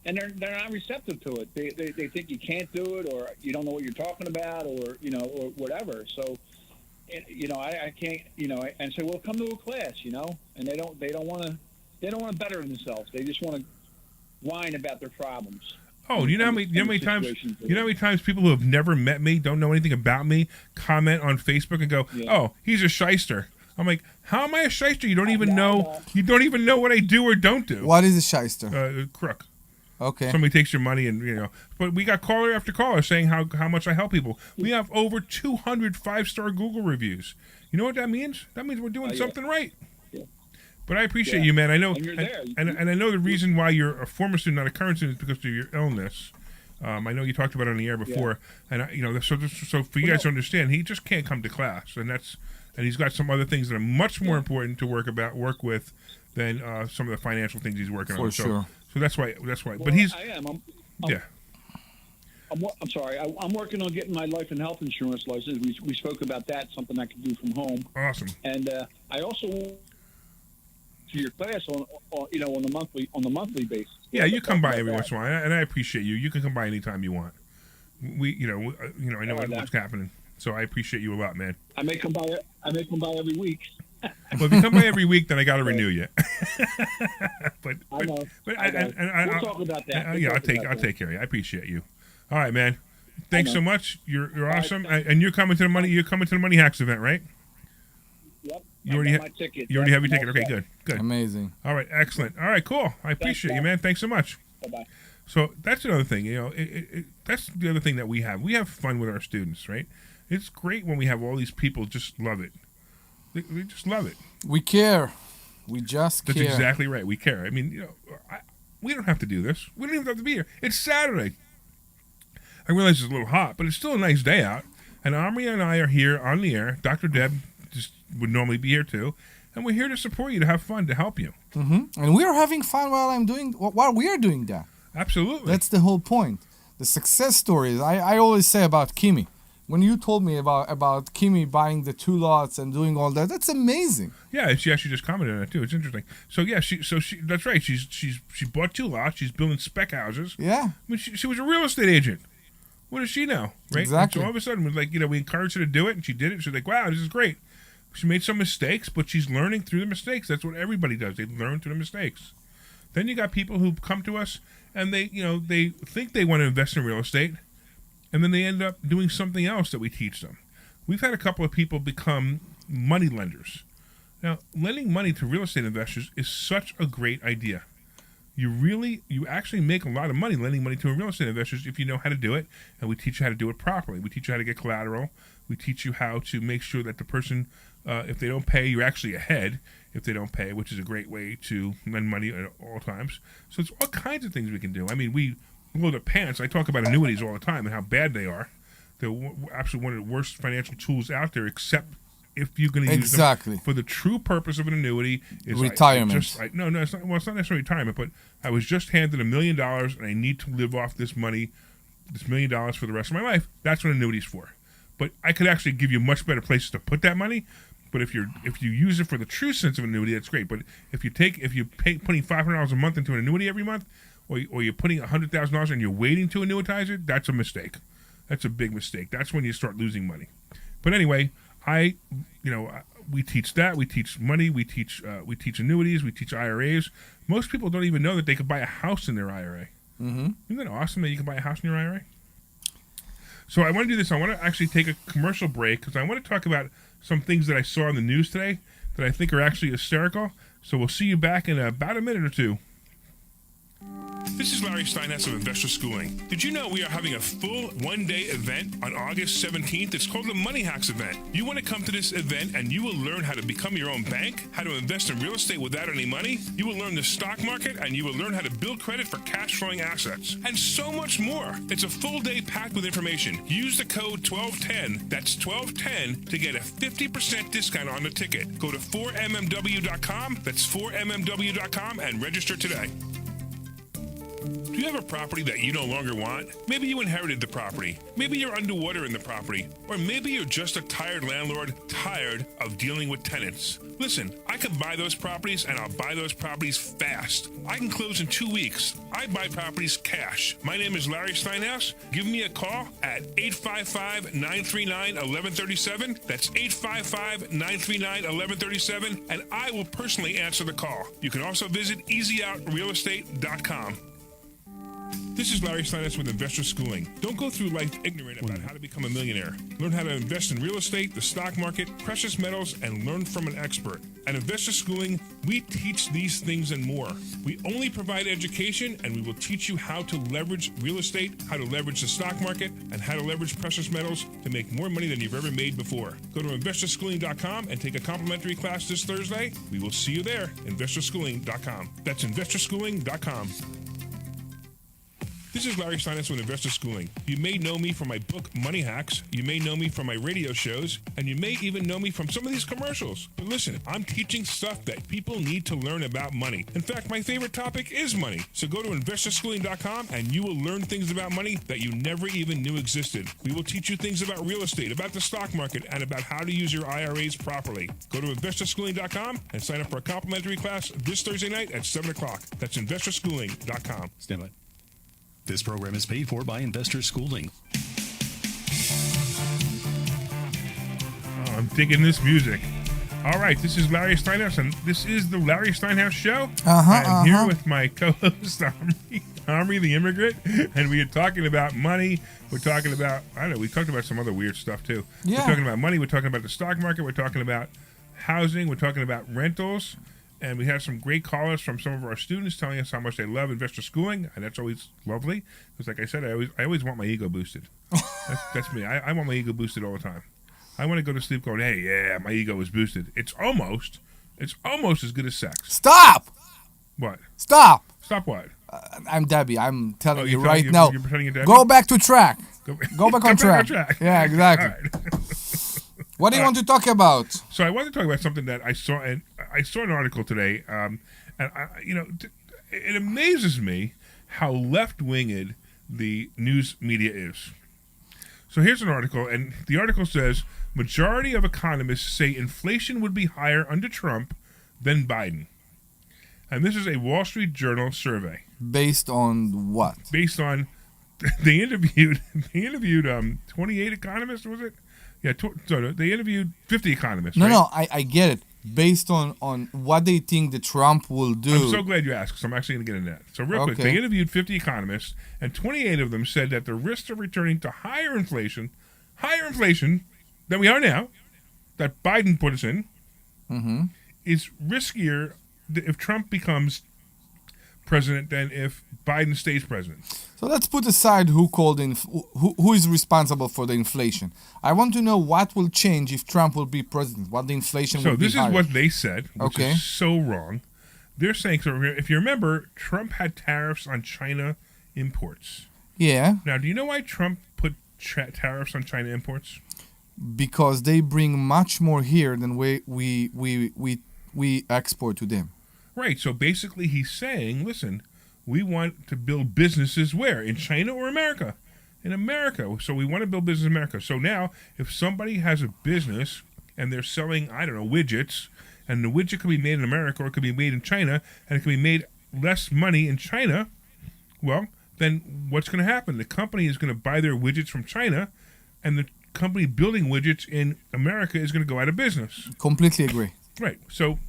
and they're not receptive to it. They think you can't do it, or you don't know what you're talking about, or or whatever. So, I can't, and say, well, come to a class, and they don't want to better themselves. They just want to whine about their problems. Oh, you know how many times people who have never met me, don't know anything about me, comment on Facebook and go, "Oh, he's a shyster." I'm like, how am I a shyster? You don't even know. You don't even know what I do or don't do. What is a shyster? Crook. Okay. Somebody takes your money and But we got caller after caller saying how much I help people. We have over 200 5-star Google reviews. You know what that means? That means we're doing something right. Yeah. But I appreciate you, man. I know, and you're there. And I know the reason why you're a former student, not a current student, is because of your illness. I know you talked about it on the air before, and so for you guys to understand, he just can't come to class, and he's got some other things that are much more important to work with than some of the financial things he's working on. For sure. So that's why. Well, but he's. I am. Yeah. I'm sorry. I'm working on getting my life and health insurance license. We spoke about that. Something I can do from home. Awesome. And I also to your class on the monthly basis. Yeah, you come by every once in a while, and I appreciate you. You can come by anytime you want. I know what's happening, so I appreciate you a lot, man. I may come by every week. Well, if you come by every week, then I got to renew you. but I know. We'll talk about that. I'll take care of you. I appreciate you. All right, man. Thanks so much. You're awesome, and you're coming to the Money Hacks event, right? Yep. You already have your ticket. Okay, good. Amazing. All right, excellent. All right, cool. I appreciate you, man. Thanks so much. Bye-bye. So that's another thing. That's the other thing that we have. We have fun with our students, right? It's great when we have all these people just love it. They just love it. We care. We just care. That's exactly right. We care. I mean, we don't have to do this. We don't even have to be here. It's Saturday. I realize it's a little hot, but it's still a nice day out. And Omri and I are here on the air. Dr. Deb just would normally be here too. And we're here to support you, to have fun, to help you. Mm-hmm. And we are having fun while we are doing that. Absolutely. That's the whole point. The success stories. I always say about Kimi. When you told me about Kimi buying the 2 lots and doing all that, that's amazing. Yeah, she actually just commented on it too. It's interesting. So yeah, she that's right. She bought 2 lots. She's building spec houses. Yeah. I mean, she was a real estate agent. What does she know, right? Exactly. And so all of a sudden, we encouraged her to do it, and she did it. She's like, "Wow, this is great." She made some mistakes, but she's learning through the mistakes. That's what everybody does. They learn through the mistakes. Then you got people who come to us and they think they want to invest in real estate, and then they end up doing something else that we teach them. We've had a couple of people become money lenders. Now, lending money to real estate investors is such a great idea. You actually make a lot of money lending money to real estate investors if you know how to do it, and we teach you how to do it properly. We teach you how to get collateral. We teach you how to make sure that the person, if they don't pay, you're actually ahead if they don't pay, which is a great way to lend money at all times. So it's all kinds of things we can do. I mean, we blow the pants. I talk about annuities all the time and how bad they are. They're absolutely one of the worst financial tools out there, except if you're going to use them for the true purpose of an annuity. Is retirement. No, it's not. Well, it's not necessarily retirement, but I was just handed $1 million and I need to live off this money, this $1 million for the rest of my life. That's what an annuity is for. But I could actually give you much better places to put that money. But if you use it for the true sense of an annuity, that's great. But if you're putting $500 a month into an annuity every month, or you're putting $100,000 and you're waiting to annuitize it, that's a mistake. That's a big mistake. That's when you start losing money. But anyway, we teach that. We teach money. We teach annuities. We teach IRAs. Most people don't even know that they could buy a house in their IRA. Mm-hmm. Isn't that awesome that you can buy a house in your IRA? So I want to do this. I want to actually take a commercial break because I want to talk about some things that I saw in the news today that I think are actually hysterical. So we'll see you back in about a minute or two. This is Larry Steinhouse of Investor Schooling. Did you know we are having a full one-day event on August 17th? It's called the Money Hacks event. You want to come to this event and you will learn how to become your own bank, how to invest in real estate without any money. You will learn the stock market and you will learn how to build credit for cash flowing assets and so much more. It's a full day packed with information. Use the code 1210, that's 1210, to get a 50% discount on the ticket. Go to 4mmw.com, that's 4mmw.com, and register today. Do you have a property that you no longer want? Maybe you inherited the property. Maybe you're underwater in the property. Or maybe you're just a tired landlord, tired of dealing with tenants. Listen, I can buy those properties and I'll buy those properties fast. I can close in 2 weeks. I buy properties cash. My name is Larry Steinhouse. Give me a call at 855-939-1137. That's 855-939-1137, and I will personally answer the call. You can also visit easyOutRealEstate.com. This is Larry Steinhouse with Investor Schooling. Don't go through life ignorant about how to become a millionaire. Learn how to invest in real estate, the stock market, precious metals, and learn from an expert. At Investor Schooling, we teach these things and more. We only provide education, and we will teach you how to leverage real estate, how to leverage the stock market, and how to leverage precious metals to make more money than you've ever made before. Go to investorschooling.com and take a complimentary class this Thursday. We will see you there, investorschooling.com. That's investorschooling.com. This is Larry Steinhouse with Investor Schooling. You may know me from my book, Money Hacks. You may know me from my radio shows. And you may even know me from some of these commercials. But listen, I'm teaching stuff that people need to learn about money. In fact, my favorite topic is money. So go to investorschooling.com and you will learn things about money that you never even knew existed. We will teach you things about real estate, about the stock market, and about how to use your IRAs properly. Go to investorschooling.com and sign up for a complimentary class this Thursday night at 7 o'clock. That's investorschooling.com. Stand by. This program is paid for by Investor Schooling. Oh, I'm digging this music. All right, this is Larry Steinhouse, and this is the Larry Steinhouse Show. I'm here with my co-host, Omri the Immigrant, and we are talking about money. We're talking about, we talked about some other weird stuff, too. Yeah. We're talking about money. We're talking about the stock market. We're talking about housing. We're talking about rentals. And we have some great callers from some of our students telling us how much they love investor schooling, and that's always lovely. Because, like I said, I always want my ego boosted. That's me. I want my ego boosted all the time. I want to go to sleep going, "Hey, yeah, my ego is boosted." It's almost as good as sex. Stop. What? Stop. Stop what? I'm Debbie. I'm telling you you're right telling- now. you're pretending you're Debbie? Go back to track. Go back on Go back on track. track. Yeah, exactly. All right. What do you want to talk about? So I want to talk about something that I saw, and I saw an article today, and it amazes me how left-winged the news media is. So here's an article, and the article says, majority of economists say inflation would be higher under Trump than Biden. And this is a Wall Street Journal survey. Based on what? Based on, they interviewed 28 economists, was it? Yeah, they interviewed 50 economists. No, right? no, I get it. Based on what they think that Trump will do. I'm so glad you asked, because I'm actually going to get into that. So real quick, Okay. they interviewed 50 economists, and 28 of them said that the risks of returning to higher inflation than we are now, that Biden put us in, is riskier if Trump becomes president than if Biden stays president. So let's put aside who is responsible for the inflation. I want to know what will change if Trump will be president. What the inflation will be. So this is what they said, which Okay. is so wrong. They're saying, so if you remember, Trump had tariffs on China imports. Yeah, Now, do you know why Trump put tariffs on China imports? because they bring much more here than we export to them. Right. So basically, he's saying, listen, we want to build businesses where? In China or America? In America. So we want to build business in America. So now, if somebody has a business and they're selling, I don't know, widgets, and the widget could be made in America or it could be made in China, and it could be made less money in China, well, then what's going to happen? The company is going to buy their widgets from China, and the company building widgets in America is going to go out of business. Completely agree. Right. So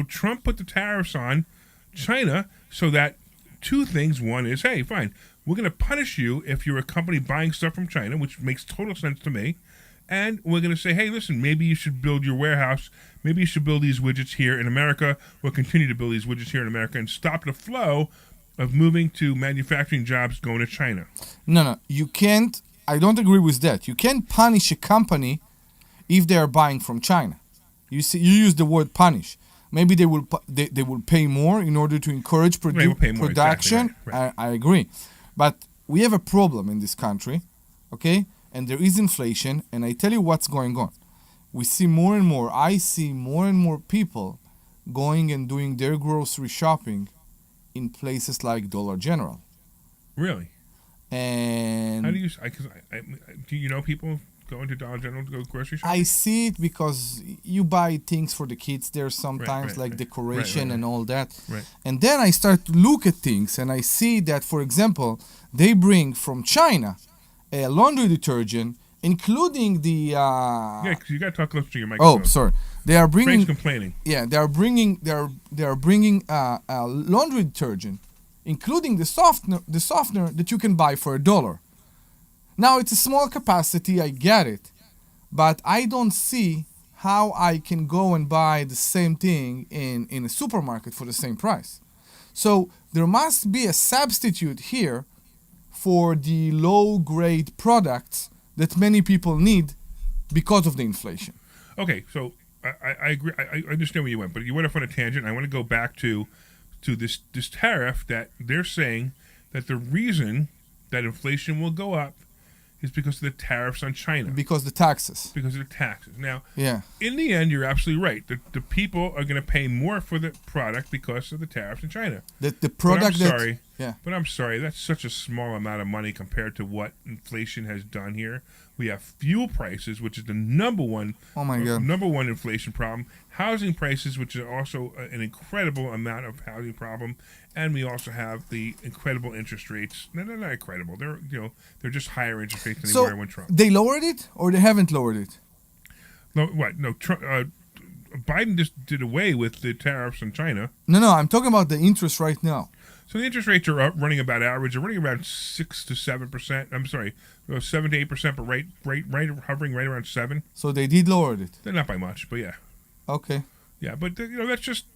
Trump put the tariffs on China so that two things. One is, hey, fine, we're going to punish you if you're a company buying stuff from China, which makes total sense to me. And we're going to say, hey, listen, maybe you should build your warehouse. Maybe you should build these widgets here in America. We'll continue to build these widgets here in America and stop the flow of moving to manufacturing jobs going to China. No, you can't. I don't agree with that. You can't punish a company if they are buying from China. You use the word punish. Maybe they will pay more in order to encourage production. Exactly, right. I agree, but we have a problem in this country, okay? And there is inflation, and I tell you what's going on. We see more and more. I see more and more people going and doing their grocery shopping in places like Dollar General. Really? And How do you? Do you know people going to Dollar General to go grocery shopping? I see it because you buy things for the kids there sometimes, right, like right. decoration Right. and all that. Right. And then I start to look at things and I see that, for example, they bring from China a laundry detergent, including the. Yeah, because you got to talk close to your microphone. Oh, sorry. They are bringing. Frank's complaining. Yeah, they are bringing. They are bringing laundry detergent, including the softener that you can buy for $1. Now it's a small capacity, I get it, but I don't see how I can go and buy the same thing in a supermarket for the same price. So there must be a substitute here for the low-grade products that many people need because of the inflation. Okay, so I agree. I understand where you went, but you went off on a tangent. I want to go back to this tariff that they're saying that the reason that inflation will go up is because of the tariffs on China. Because the taxes. Because of the taxes. Now, Yeah. in the end, you're absolutely right. The people are going to pay more for the product because of the tariffs in China. The But product I'm that. sorry. Yeah. But I'm sorry. That's such a small amount of money compared to what inflation has done here. We have fuel prices, which is the number one inflation problem. Housing prices, which is also an incredible amount of housing problem, and we also have the incredible interest rates. No, they're not incredible. They're just higher interest rates than they were when Trump. They lowered it or they haven't lowered it? No, what? No, Biden just did away with the tariffs on China. No, I'm talking about the interest right now. So the interest rates are running about average. They're running around 6 to 7%. I'm sorry, 7 to 8%, but right, hovering right around 7. So they did lower it. They're not by much, but yeah. Okay. Yeah, but that's just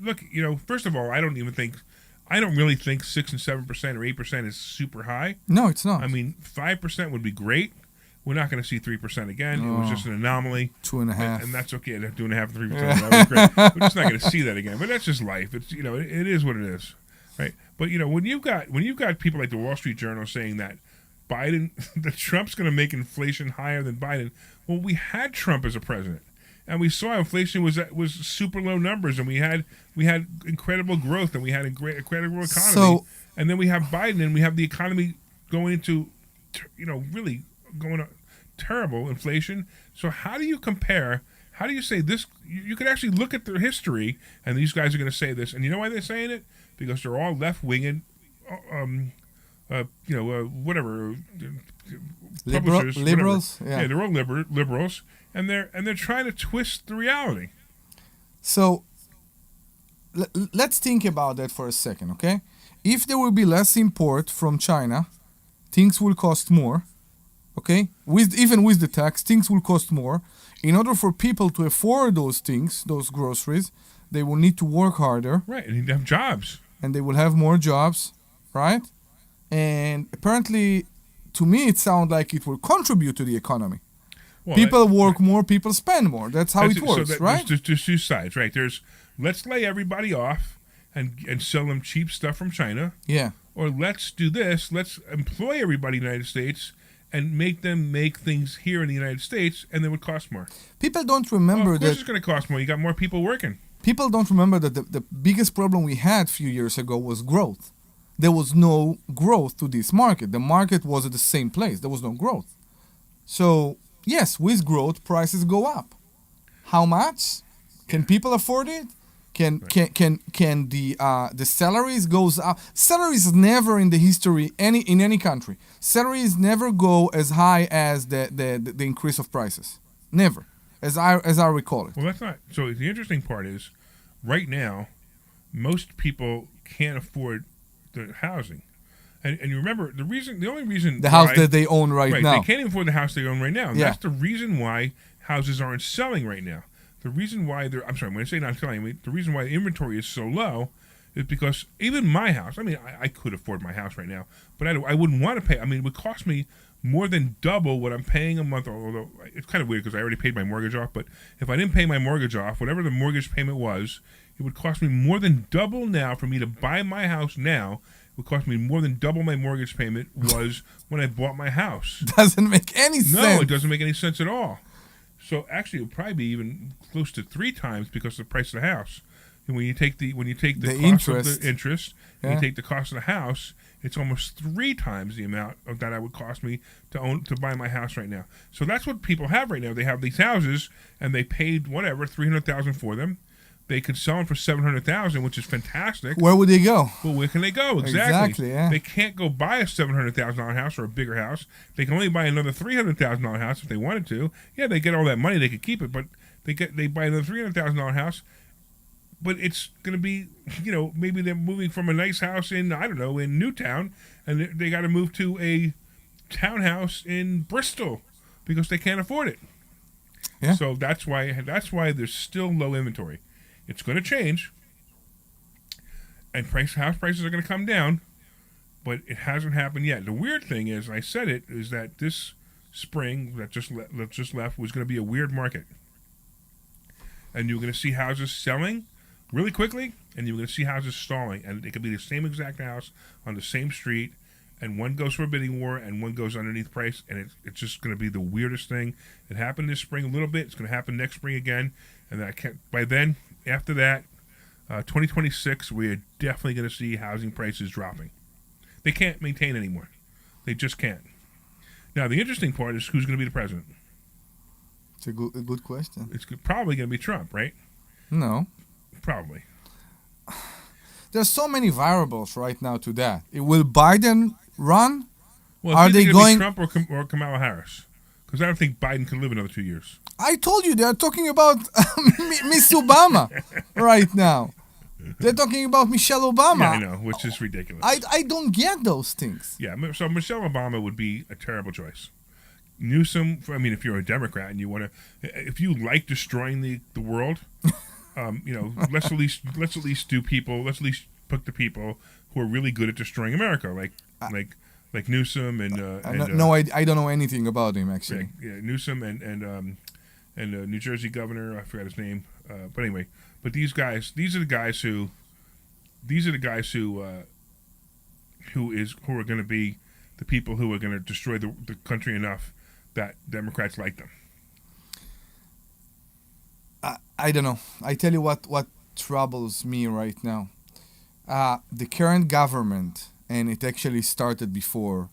look. First of all, I don't really think 6 and 7% or 8% is super high. No, it's not. I mean, 5% would be great. We're not going to see 3% again. It was just an anomaly. 2.5, and that's okay. 2.5, 3%. That was great. We're just not going to see that again. But that's just life. It's it is what it is, right? But when you've got people like the Wall Street Journal saying that that Trump's going to make inflation higher than Biden. Well, we had Trump as a president, and we saw inflation was super low numbers, and we had incredible growth, and we had incredible economy. So, and then we have Biden, and we have the economy going into, really going terrible inflation. So how do you compare? How do you say this? You could actually look at their history, and these guys are going to say this, and you know why they're saying it? Because they're all left-winged, whatever. Publishers, liberals, whatever. Yeah, they're all liberals, and they're trying to twist the reality. So let's think about that for a second, okay? If there will be less import from China, things will cost more, okay? Even with the tax, things will cost more. In order for people to afford those things, those groceries, they will need to work harder. Right, and need to have jobs. And they will have more jobs, right? And apparently, to me, it sounds like it will contribute to the economy. Well, people work more, people spend more. That's how it works, right? There's two sides, right? There's let's lay everybody off and sell them cheap stuff from China. Yeah. Or let's do this. Let's employ everybody in the United States and make them make things here in the United States, and they would cost more. People don't remember of course it's going to cost more. You got more people working. People don't remember that the biggest problem we had a few years ago was growth. There was no growth to this market. The market was at the same place. There was no growth. So, yes, with growth, prices go up. How much? Can people afford it? Can the salaries goes up? Salaries never in the history in any country. Salaries never go as high as the increase of prices. Never, as I recall it. Well, that's not. So the interesting part is, right now, most people can't afford the housing, and you remember the only reason the house that they own right now. They can't even afford the house they own right now. And that's the reason why houses aren't selling right now. The reason why when I say not selling, I mean the reason why the inventory is so low is because even my house. I mean, I could afford my house right now, but I wouldn't want to pay. I mean, it would cost me more than double what I'm paying a month. Although it's kind of weird because I already paid my mortgage off. But if I didn't pay my mortgage off, whatever the mortgage payment was, it would cost me more than double now for me to buy my house now. It would cost me more than double my mortgage payment was when I bought my house. Doesn't make any sense. No, it doesn't make any sense at all. So actually, it would probably be even close to 3 times because of the price of the house. And when you take the cost of the interest, and you take the cost of the house, it's almost 3 times the amount of that it would cost me to buy my house right now. So that's what people have right now. They have these houses, and they paid whatever $300,000 for them. They could sell them for $700,000, which is fantastic. Where would they go? Well, where can they go? Exactly. Yeah. They can't go buy a $700,000 house or a bigger house. They can only buy another $300,000 house if they wanted to. Yeah, they get all that money, they could keep it, but they buy another $300,000 house. But it's going to be, maybe they're moving from a nice house in Newtown, and they got to move to a townhouse in Bristol because they can't afford it. Yeah. So that's why there's still low inventory. It's going to change, and house prices are going to come down, but it hasn't happened yet. The weird thing is, and I said it, is that this spring that just left was going to be a weird market, and you're going to see houses selling really quickly, and you're going to see houses stalling, and it could be the same exact house on the same street, and one goes for a bidding war, and one goes underneath price, and it's just going to be the weirdest thing. It happened this spring a little bit. It's going to happen next spring again, and by then. After that, 2026, we are definitely going to see housing prices dropping. They can't maintain anymore. They just can't. Now, the interesting part is who's going to be the president. It's a good question. It's probably going to be Trump, right? No. Probably. There's so many variables right now to that. Will Biden run? Well, are they going to be Trump or Kamala Harris? Because I don't think Biden can live another 2 years. I told you they're talking about Miss Obama right now. They're talking about Michelle Obama. Yeah, I know, which is ridiculous. I don't get those things. Yeah, so Michelle Obama would be a terrible choice. Newsom, if you're a Democrat and you want to, if you like destroying the world, let's at least pick the people who are really good at destroying America, like Newsom and I don't know anything about him actually. Yeah, Newsom and New Jersey governor, I forgot his name, but anyway, these are the guys who are going to be the people who are going to destroy the country enough that Democrats like them. I don't know. I tell you what troubles me right now. The current government, and it actually started before,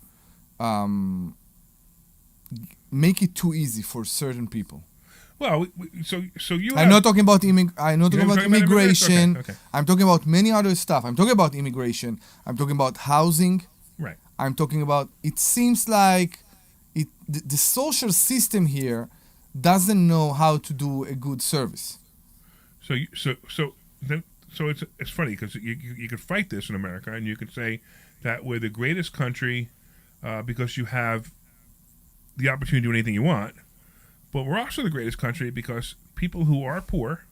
make it too easy for certain people. Well, so you. I'm not talking about immigration. Okay. I'm talking about many other stuff. I'm talking about immigration. I'm talking about housing. Right. I'm talking about. It seems like the social system here doesn't know how to do a good service. So it's funny because you could fight this in America, and you could say that we're the greatest country because you have the opportunity to do anything you want. But we're also the greatest country because people who are poor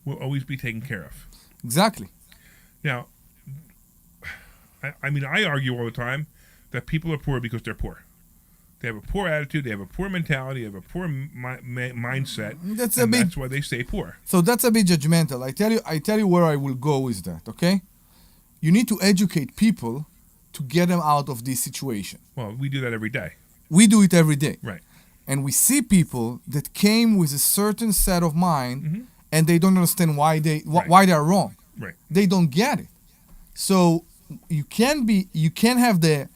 will always be taken care of. Exactly. Now, I argue all the time that people are poor because they're poor. They have a poor attitude, they have a poor mentality, they have a poor mindset. That's why they stay poor. So that's a bit judgmental. I tell you where I will go with that, okay? You need to educate people to get them out of this situation. Well, we do that every day. We do it every day. Right. And we see people that came with a certain set of mind and they don't understand why they are wrong. Right. They don't get it. So you can have the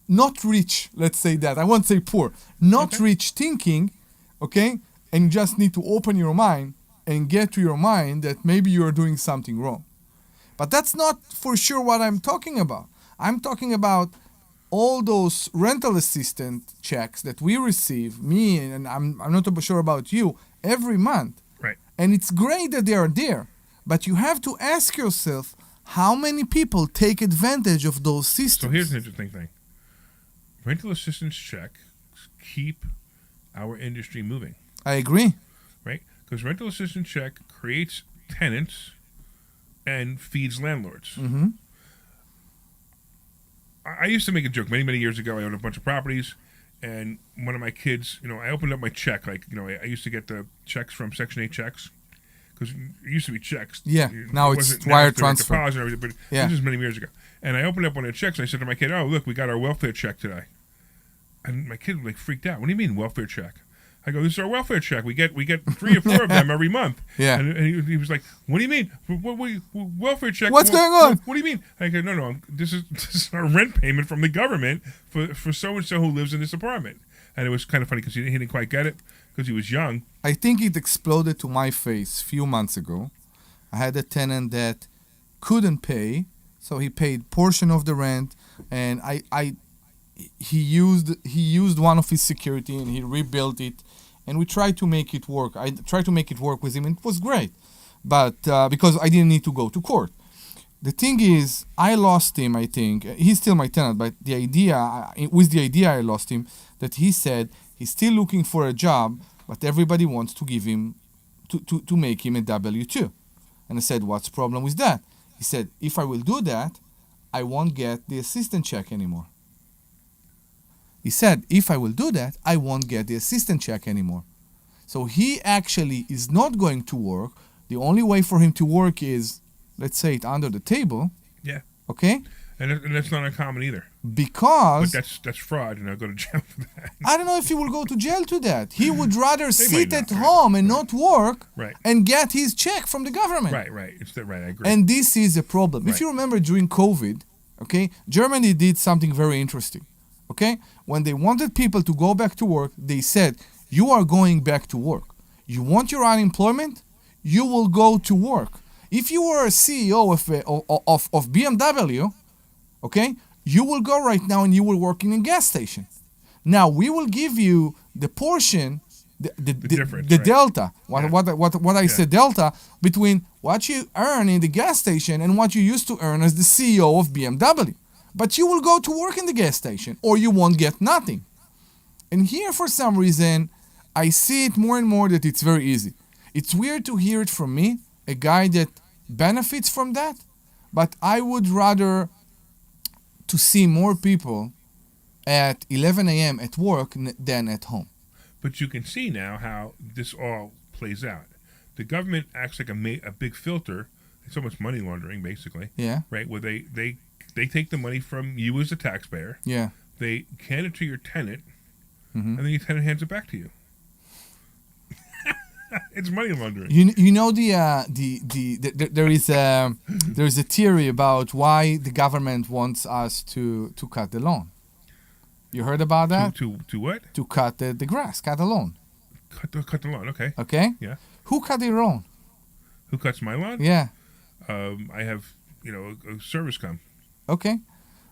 not rich, let's say that. I won't say poor. Not rich thinking, okay? And you just need to open your mind and get to your mind that maybe you are doing something wrong. But that's not for sure what I'm talking about. I'm talking about all those rental assistant checks that we receive, me and I'm not sure about you, every month. Right. And it's great that they are there, but you have to ask yourself how many people take advantage of those systems. So here's an interesting thing. Rental assistance checks keep our industry moving. I agree. Right? Because rental assistance check creates tenants and feeds landlords. Mm-hmm. I used to make a joke many years ago. I owned a bunch of properties, and one of my kids, I opened up my check. I used to get the checks from Section 8 checks because it used to be checks. Yeah, now it's wire transfer. And everything, but this is many years ago. And I opened up one of the checks, and I said to my kid, "Oh, look, we got our welfare check today." And my kid freaked out. What do you mean welfare check? I go, "This is our welfare check. We get 3 or 4 of them every month." Yeah. And he was like, "What do you mean? Welfare check? What's going on? What do you mean?" I go, "No. This is our rent payment from the government for so and so who lives in this apartment." And it was kind of funny because he didn't quite get it because he was young. I think it exploded to my face a few months ago. I had a tenant that couldn't pay, so he paid portion of the rent, and he used one of his security and he rebuilt it, and we tried to make it work. I tried to make it work with him, and it was great, but because I didn't need to go to court. The thing is, I lost him. I think he's still my tenant, but the idea I lost him that he said he's still looking for a job, but everybody wants to give him to make him a W-2. And I said, what's the problem with that? He said, if I will do that, I won't get the assistant check anymore. He said, if I will do that, I won't get the assistant check anymore. So he actually is not going to work. The only way for him to work is, let's say, it under the table. Yeah. Okay? And that's not uncommon either. Because... But that's fraud, and I'll go to jail for that. I don't know if he will go to jail to that. He would rather sit at home and not work and get his check from the government. Right. I agree. And this is a problem. If you remember during COVID, okay, Germany did something very interesting. Okay? When they wanted people to go back to work, they said, you are going back to work. You want your unemployment? You will go to work. If you were a CEO of BMW, okay, you will go right now and you will work in a gas station. Now, we will give you the portion, the difference, delta, what I said, delta, between what you earn in the gas station and what you used to earn as the CEO of BMW. But you will go to work in the gas station or you won't get nothing. And here, for some reason, I see it more and more that it's very easy. It's weird to hear it from me, a guy that benefits from that, but I would rather to see more people at 11 a.m. at work than at home. But you can see now how this all plays out. The government acts like a big filter. It's almost money laundering, basically. Yeah. Right, where they take the money from you as a taxpayer. Yeah. They hand it to your tenant, Mm-hmm. and then your tenant hands it back to you. It's money laundering. You know there is a theory about why the government wants us to cut the lawn. You heard about that? To what? To cut the grass, cut the lawn. Cut the lawn. Okay. Okay. Yeah. Who cut your lawn? Who cuts my lawn? Yeah. I have a service come. Okay.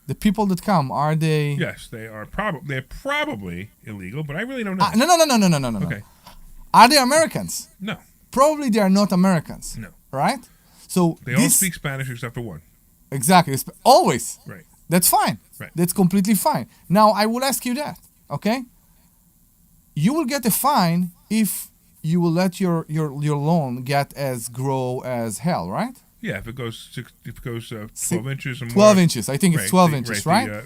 The people that come, are they? Yes, they're probably illegal, but I really don't know. No. Okay. Are they Americans? No. Probably they are not Americans. No. Right? So They all speak Spanish except for one. Exactly. Always. Right. That's fine. Right. That's completely fine. Now I will ask you that. Okay. You will get a fine if you will let your lawn get grow as hell, right? Yeah, if it goes 12 inches or more. 12 inches. I think it's 12 inches, right?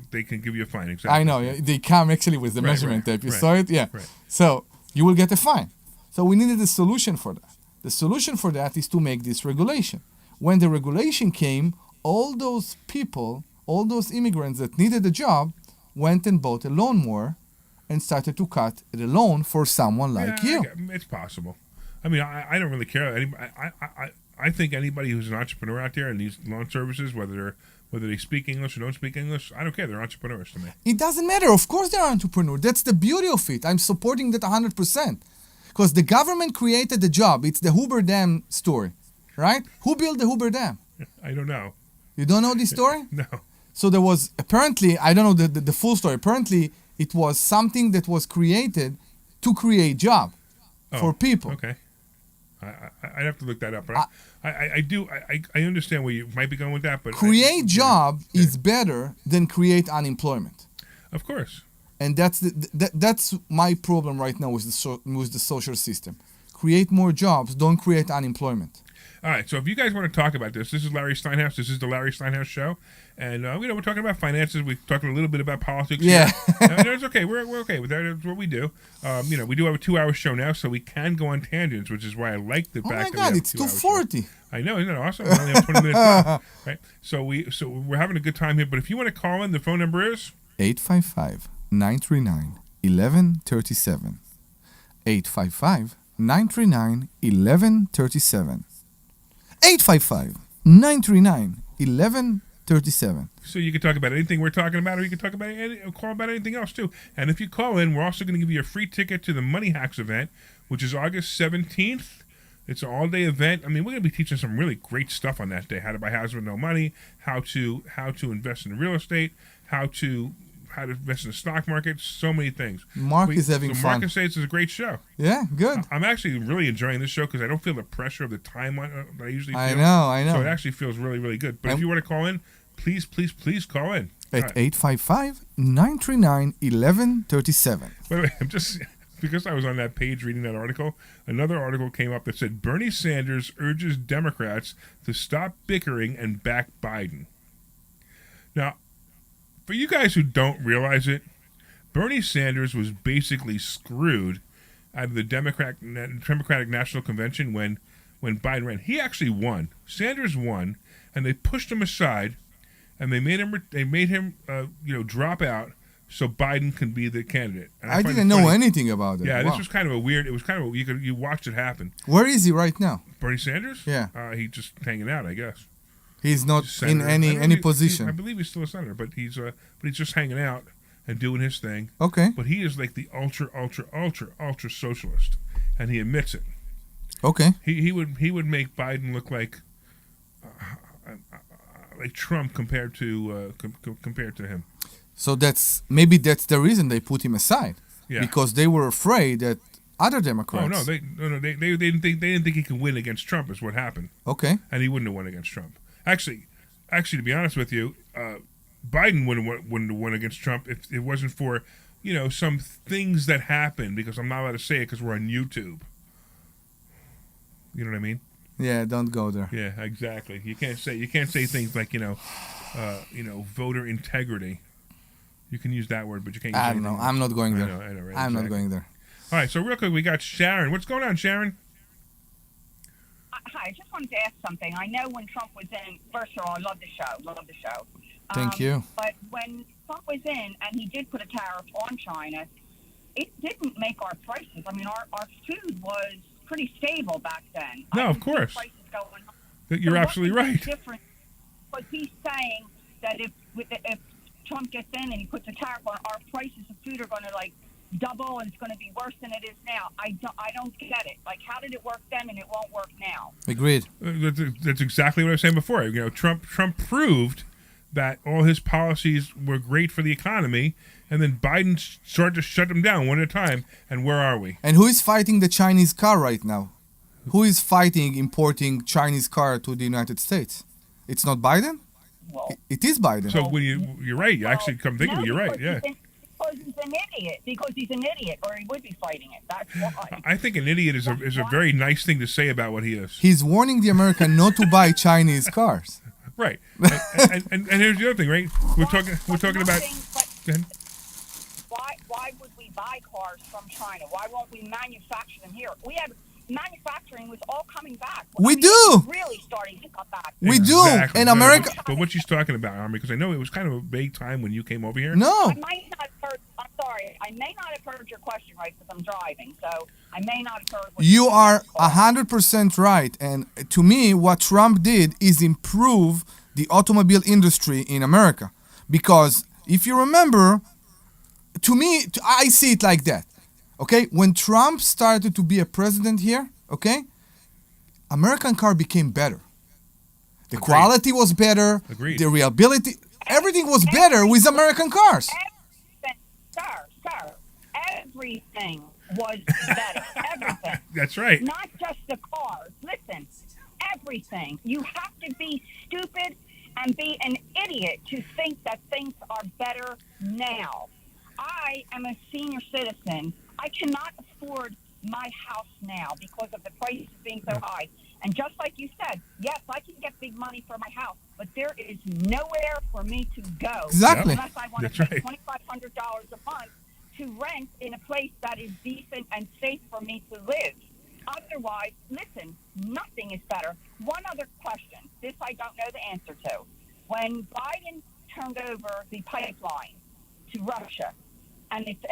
They can give you a fine. Exactly. I know. Yeah, they come actually with the measurement tape. You saw it? Yeah. Right. So you will get a fine. So we needed a solution for that. The solution for that is to make this regulation. When the regulation came, all those people, all those immigrants that needed a job went and bought a lawnmower and started to cut the lawn for someone like you. It's possible. I mean, I don't really care. I think anybody who's an entrepreneur out there and these lawn services, whether they speak English or don't speak English, I don't care. They're entrepreneurs to me. It doesn't matter. Of course they're entrepreneurs. That's the beauty of it. I'm supporting that 100%. Because the government created the job. It's the Hoover Dam story, right? Who built the Hoover Dam? I don't know. You don't know this story? No. So there was, apparently, I don't know the full story. Apparently, it was something that was created to create job for people. Okay. I'd have to look that up. But I understand where you might be going with that. But create job is better than create unemployment. Of course. And that's my problem right now with the social system. Create more jobs, don't create unemployment. All right, so if you guys want to talk about this is Larry Steinhouse. This is the Larry Steinhouse Show. And, we're talking about finances. We're talking a little bit about politics. Yeah. It's okay. We're okay with that. That's what we do. We do have a 2-hour show now, so we can go on tangents, which is why I like the fact that we have it's 2:40. I know, isn't it awesome? We only have 20 minutes left, right? So we're having a good time here. But if you want to call in, the phone number is 855-939-1137. 855-939-1137. 855-939-1137. So you can talk about anything we're talking about, or you can talk about call about anything else too. And if you call in, we're also going to give you a free ticket to the Money Hacks event, which is August 17th. It's an all-day event. I mean, we're going to be teaching some really great stuff on that day: how to buy houses with no money, how to invest in real estate, how to invest in the stock market, so many things. Mark is having fun. Mark says it's a great show. Yeah, good. I'm actually really enjoying this show because I don't feel the pressure of the time that I usually feel. I know. So it actually feels really, really good. But if you want to call in, please call in. At 855-939-1137. Wait, I'm just... Because I was on that page reading that article, another article came up that said Bernie Sanders urges Democrats to stop bickering and back Biden. Now, for you guys who don't realize it, Bernie Sanders was basically screwed out of the Democratic National Convention when Biden ran. He actually won. Sanders won, and they pushed him aside, and they made him drop out so Biden can be the candidate. And I didn't know anything about it. Yeah, wow. This was kind of a weird. It was kind of you watched it happen. Where is he right now? Bernie Sanders? Yeah. He's just hanging out, I guess. He's not in any position. I believe he's still a senator, but he's just hanging out and doing his thing. Okay. But he is like the ultra socialist, and he admits it. Okay. He would make Biden look like Trump compared to him. So maybe that's the reason they put him aside. Yeah. Because they were afraid that other Democrats. Oh no, they didn't think he could win against Trump. Is what happened. Okay. And he wouldn't have won against Trump. Actually, to be honest with you, Biden wouldn't have won against Trump if it wasn't for some things that happened. Because I'm not allowed to say it because we're on YouTube. You know what I mean? Yeah, don't go there. Yeah, exactly. You can't say things like voter integrity. You can use that word, but you can't. Use I don't know. I'm not going there. I know, right? I'm not going there. All right, so real quick, we got Sharon. What's going on, Sharon? Hi, I just wanted to ask something. I know when Trump was in, first of all, I love the show. Thank you. But when Trump was in and he did put a tariff on China, it didn't make our prices. I mean, our food was pretty stable back then. No, of course. You're absolutely right. Different, but he's saying that if Trump gets in and he puts a tariff on, our prices of food are going to double, and it's going to be worse than it is now. I don't get it. Like, how did it work then and it won't work now? Agreed. That's exactly what I was saying before. Trump proved that all his policies were great for the economy, and then Biden started to shut them down one at a time. And where are we? And who is fighting the Chinese car right now? Who is fighting importing Chinese car to the United States? It's not Biden? It is Biden. So when you're right. You actually come think of it. You're right. Yeah. Because he's an idiot, or he would be fighting it. That's why. I think an idiot is a very nice thing to say about what he is. He's warning the American not to buy Chinese cars. Right. And here's the other thing, right? We're talking about. Go ahead. Why would we buy cars from China? Why won't we manufacture them here? We have manufacturing was all coming back. We do. Really starting to come back. We do. In America. But what she's talking about, Omri, because I know it was kind of a vague time when you came over here. No. I might not have heard. I'm sorry. I may not have heard your question right because I'm driving. So I may not have heard. You are 100% right. And to me, what Trump did is improve the automobile industry in America. Because if you remember, to me, I see it like that. Okay, when Trump started to be a president here, okay, American car became better. The quality was better. Agreed. The reliability, everything was better with American cars. Sir, everything was better. Everything. That's right. Not just the cars. Listen, everything. You have to be stupid and be an idiot to think that things are better now. I am a senior citizen. I cannot afford my house now because of the prices being so high. And just like you said, yes, I can get big money for my house, but there is nowhere for me to go. Exactly. Unless I want to pay $2,500 a month to rent in a place that is decent and safe for me to live. Otherwise, listen, nothing is better. One other question. This I don't know the answer to. When Biden turned over the pipeline to Russia, and it's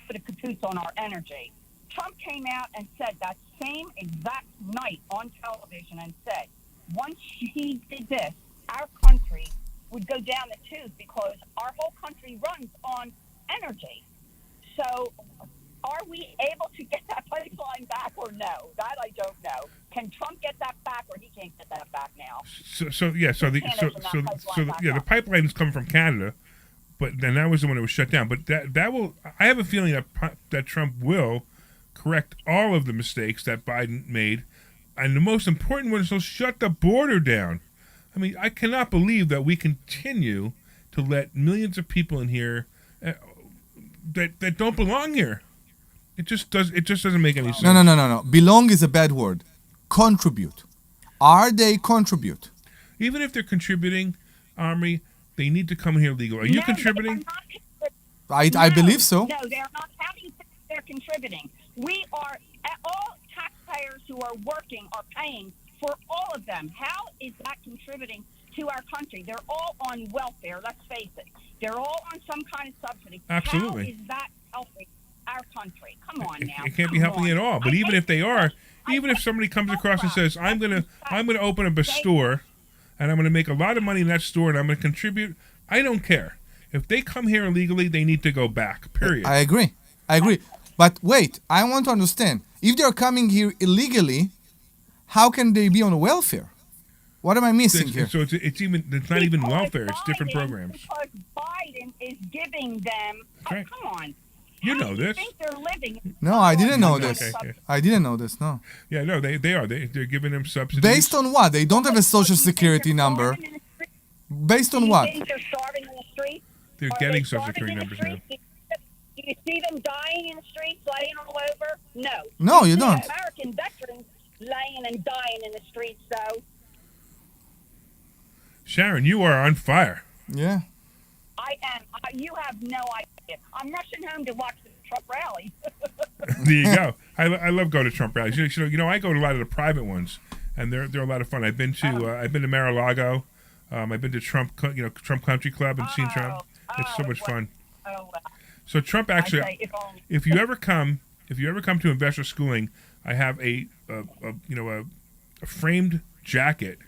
put a caboose on our energy. Trump came out and said that same exact night on television and said, once he did this, our country would go down the tube because our whole country runs on energy. So are we able to get that pipeline back or no? That I don't know. Can Trump get that back or he can't get that back now? The pipelines come from Canada. But then that was the one that was shut down. But that will. I have a feeling that Trump will correct all of the mistakes that Biden made, and the most important one is he'll shut the border down. I mean, I cannot believe that we continue to let millions of people in here that don't belong here. It just doesn't make any sense. No. Belong is a bad word. Contribute. Are they contribute? Even if they're contributing, Omri, they need to come here legal. Are you contributing? I believe so. No, they're not having. They're contributing. We are all taxpayers who are working are paying for all of them. How is that contributing to our country? They're all on welfare. Let's face it. They're all on some kind of subsidy. Absolutely. How is that helping our country? Come on now. It can't be helping at all. But even if they are, even if somebody comes across and says, "I'm gonna open up a store." And I'm going to make a lot of money in that store, and I'm going to contribute. I don't care. If they come here illegally, they need to go back, period. I agree. But wait, I want to understand. If they're coming here illegally, how can they be on welfare? What am I missing here? So it's not even welfare. It's different programs. Because Biden is giving them. Right. Come on. You know this. Think they're living? No, I didn't know this. Okay. I didn't know this. No. Yeah, no, they are. They're giving them subsidies. Based on what? They don't have a social security number. Based on what? Do you think they're starving in the streets? They're getting social security numbers now. Do you see them dying in the streets, laying all over? No. No, you don't. American veterans laying and dying in the streets, though. Sharon, you are on fire. Yeah. I am. You have no idea. I'm rushing home to watch the Trump rally. There you go. I love going to Trump rallies. I go to a lot of the private ones, and they're a lot of fun. I've been to Mar-a-Lago. I've been to Trump Country Club and seen Trump. It's so much fun. Oh, well. So Trump actually, if you ever come to investor schooling, I have a framed jacket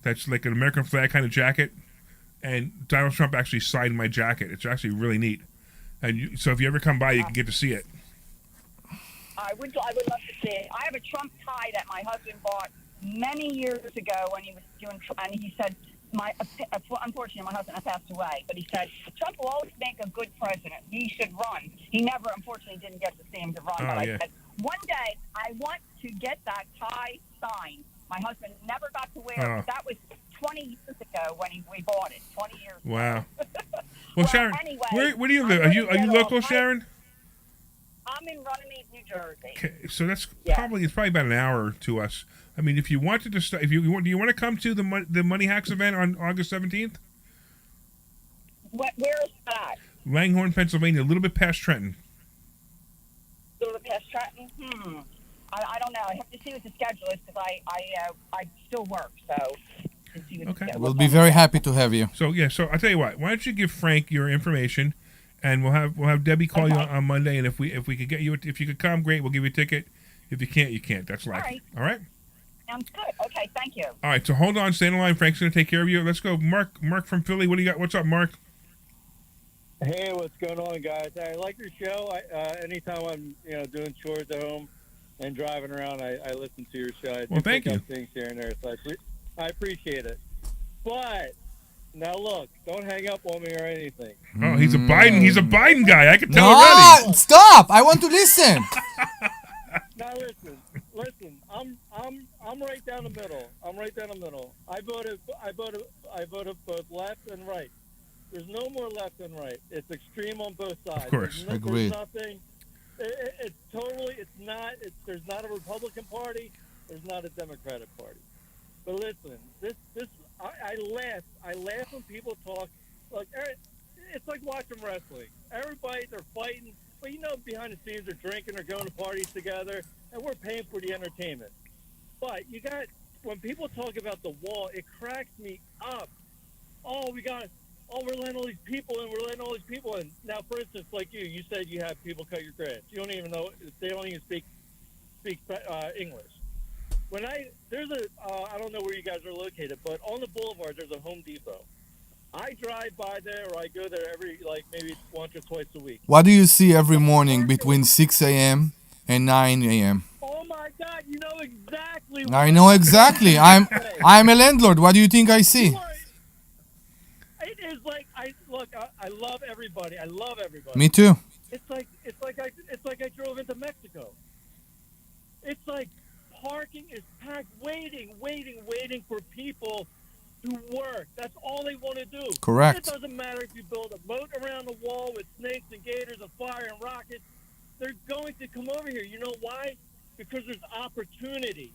that's like an American flag kind of jacket, and Donald Trump actually signed my jacket. It's actually really neat. And so if you ever come by, you can get to see it. I would love to see it. I have a Trump tie that my husband bought many years ago when he was doing, and he said, unfortunately, my husband has passed away, but he said, Trump will always make a good president. He should run. He never, unfortunately, didn't get to see him to run. But I said, one day, I want to get that tie signed. My husband never got to wear it. That was 20 years ago when we bought it. 20 years ago. Wow. Well, Sharon, anyway, where do you live? Are you local, Sharon? I'm in Runnymede, New Jersey. Okay, so that's probably about an hour to us. I mean, if you wanted to do you want to come to the Money Hacks event on August 17th? Where is that? Langhorne, Pennsylvania, a little bit past Trenton. A little bit past Trenton? I don't know. I have to see what the schedule is because I still work, so. Okay. We'll be very happy to have you. So I'll tell you what. Why don't you give Frank your information, and we'll have Debbie call you on Monday, and if we could get you, if you could come, great. We'll give you a ticket. If you can't, you can't. That's life. All right. Sounds good. Okay, thank you. All right. So hold on, stay on the line. Frank's going to take care of you. Let's go, Mark. Mark from Philly. What do you got? What's up, Mark? Hey, what's going on, guys? I like your show. Anytime I'm doing chores at home and driving around, I listen to your show. I thank you. Things here and there, so I appreciate it. But now look, don't hang up on me or anything. Oh, he's a Biden guy. I can tell already. Stop! I want to listen. Now listen. I'm right down the middle. I voted both left and right. There's no more left and right. It's extreme on both sides. Of course, agreed. There's nothing. There's not a Republican Party. There's not a Democratic Party. But listen, I laugh when people talk. Like, it's like watching wrestling. Everybody, they're fighting, but behind the scenes, they're drinking, they're going to parties together, and we're paying for the entertainment. But when people talk about the wall, it cracks me up. We're letting all these people in, now, for instance, like you said you have people cut your grass. You don't even know, they don't even speak English. I don't know where you guys are located, but on the boulevard, there's a Home Depot. I drive by there, or I go there maybe once or twice a week. What do you see every morning between 6 a.m. and 9 a.m.? Oh my God, you know exactly. I know exactly. I'm a landlord. What do you think I see? It is like I love everybody. I love everybody. Me too. It's like I drove into Mexico. It's like parking is packed, waiting for people to work. That's all they want to do. Correct. It doesn't matter if you build a moat around the wall with snakes and gators and fire and rockets. They're going to come over here. You know why? Because there's opportunity.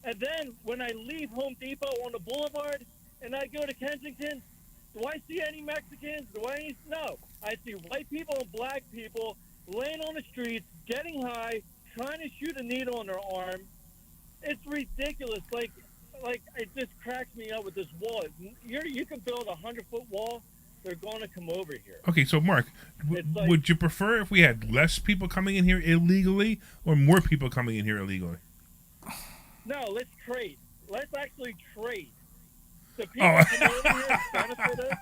And then when I leave Home Depot on the boulevard and I go to Kensington, do I see any Mexicans? No. I see white people and black people laying on the streets, getting high, trying to shoot a needle in their arm. It's ridiculous. Like it just cracks me up with this wall. You can build a 100-foot wall. They're going to come over here. Okay, so Mark, would you prefer if we had less people coming in here illegally or more people coming in here illegally? No, let's trade. Let's actually trade. The people come over here and benefit us.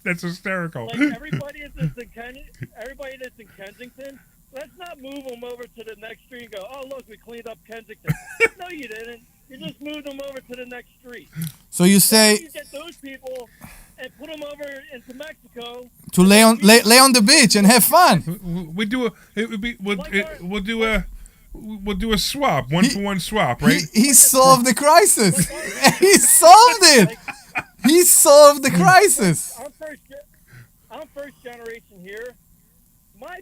That's hysterical. Like everybody that's in Kensington, let's not move them over to the next street and go, oh, look, we cleaned up Kensington. No, you didn't. You just moved them over to the next street. So you say... You get those people and put them over into Mexico... To lay on the beach and have fun. We'll do a swap, one-for-one swap, right? He solved the crisis. He solved it. He solved the crisis. I'm first generation here. My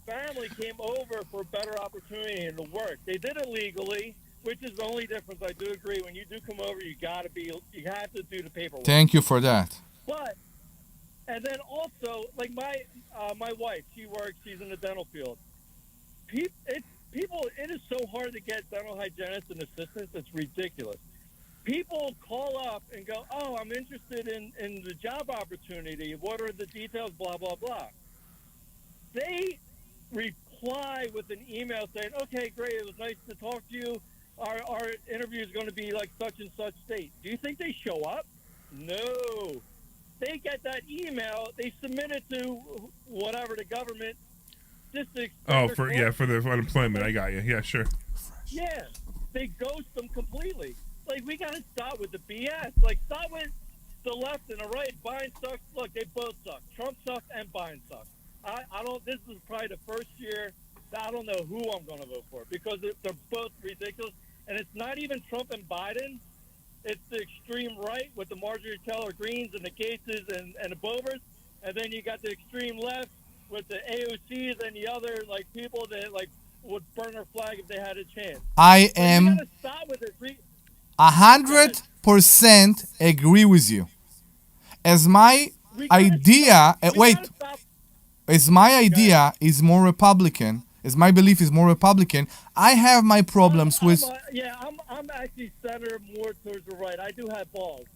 family came over for a better opportunity and to work. They did it legally. which is the only difference. I do agree. When you do come over, you have to do the paperwork. Thank you for that. But and then also, like my wife, she's in the dental field. It is so hard to get dental hygienists and assistants. It's ridiculous. People call up and go, "Oh, I'm interested in the job opportunity. What are the details? Blah blah blah." They reply with an email saying, "Okay, great. It was nice to talk to you. Our interview is going to be like such and such date." Do you think they show up? No. They get that email. They submit it to whatever the government. Just to for the unemployment. I got you. Yeah, sure. Yeah, they ghost them completely. Like, we got to stop with the BS. Like, stop with the left and the right. Biden sucks. Look, they both suck. Trump sucks and Biden sucks. I don't. This is probably the first year that I don't know who I'm going to vote for because they're both ridiculous. And it's not even Trump and Biden. It's the extreme right with the Marjorie Taylor Greens and the Gateses and the Bovers. And then you got the extreme left with the AOCs and the other, like, people that, like, would burn their flag if they had a chance. I am You got to stop with it. 100% agree with you. As my idea, as my idea is more Republican, as my belief is more Republican, I have my problems with. I'm actually center more towards the right. I do have balls.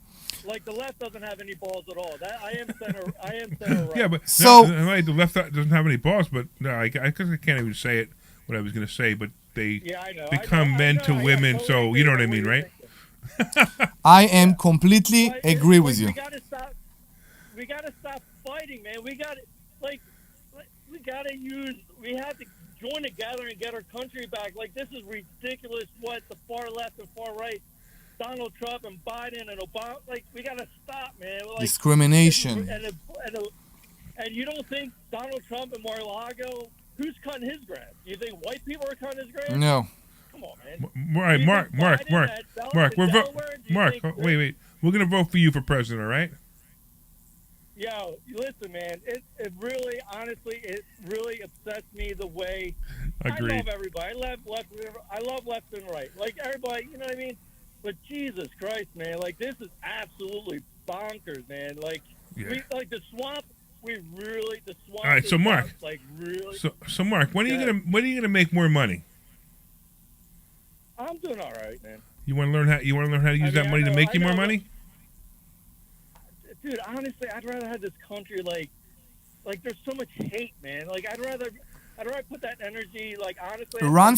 Like, the left doesn't have any balls at all. I am center right. Yeah, but the left doesn't have any balls. But no, I can't even say it. What I was going to say, but they become men to women. So you know what I mean, right? I am completely agree with you. We gotta stop fighting, man. We have to join together and get our country back. Like, this is ridiculous what the far left and far right, Donald Trump and Biden and Obama, like, we gotta stop, man. Like, discrimination. And you don't think Donald Trump and Mar-a-Lago, who's cutting his grass? You think white people are cutting his grass? No. Come on, man. All right, Mark. Wait. We're gonna vote for you for president, all right? Yo, listen, man. It really, honestly, it really upsets me the way. Agreed. I love everybody. I love left and right. Like, everybody, you know what I mean? But Jesus Christ, man! Like, this is absolutely bonkers, man. Like, the swamp. The swamp. All right, so Mark, like, really. So Mark, when are you gonna make more money? I'm doing all right, man. You want to learn how to use that money to make you more money? Dude, honestly, I'd rather have this country like there's so much hate, man. Like, I'd rather put that energy, like, honestly. Run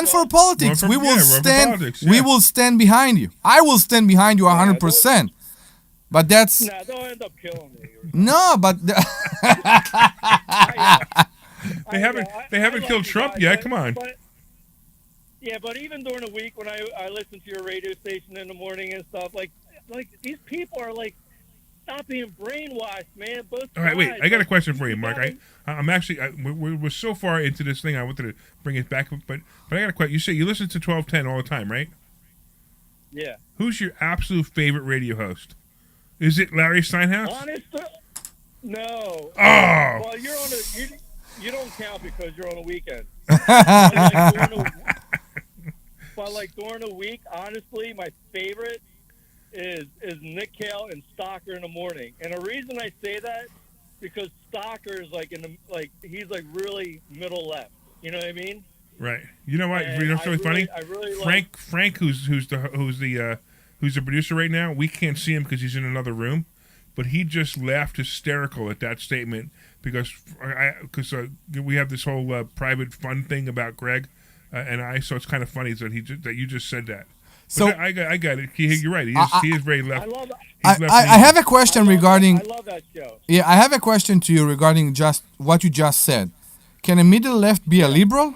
for politics. We will stand behind you. I will stand behind you 100%. But that's. Nah, don't end up killing me. No, but. They haven't killed Trump yet. Come on. But even during the week when I listen to your radio station in the morning and stuff, like these people are like, stop being brainwashed, man. Both all right, wait. I got a question for you, Mark. I'm actually we're so far into this thing. I wanted to bring it back, but I got a question. You say you listen to 1210 all the time, right? Yeah. Who's your absolute favorite radio host? Is it Larry Steinhouse? Honestly, no. Oh. Well, you don't count because you're on a weekend. But like during the week, honestly, my favorite is Nick Cale and Stocker in the morning. And the reason I say that because Stocker is like he's like really middle left. You know what I mean? Right. You know what? You know what's really funny? Frank, who's the producer right now. We can't see him because he's in another room, but he just laughed hysterical at that statement because we have this whole private fun thing about Greg and I. So it's kind of funny that you just said that. So I got it. You're right. He is very left. I have a question regarding. I love that show. Yeah, I have a question to you regarding just what you just said. Can a middle left be a liberal?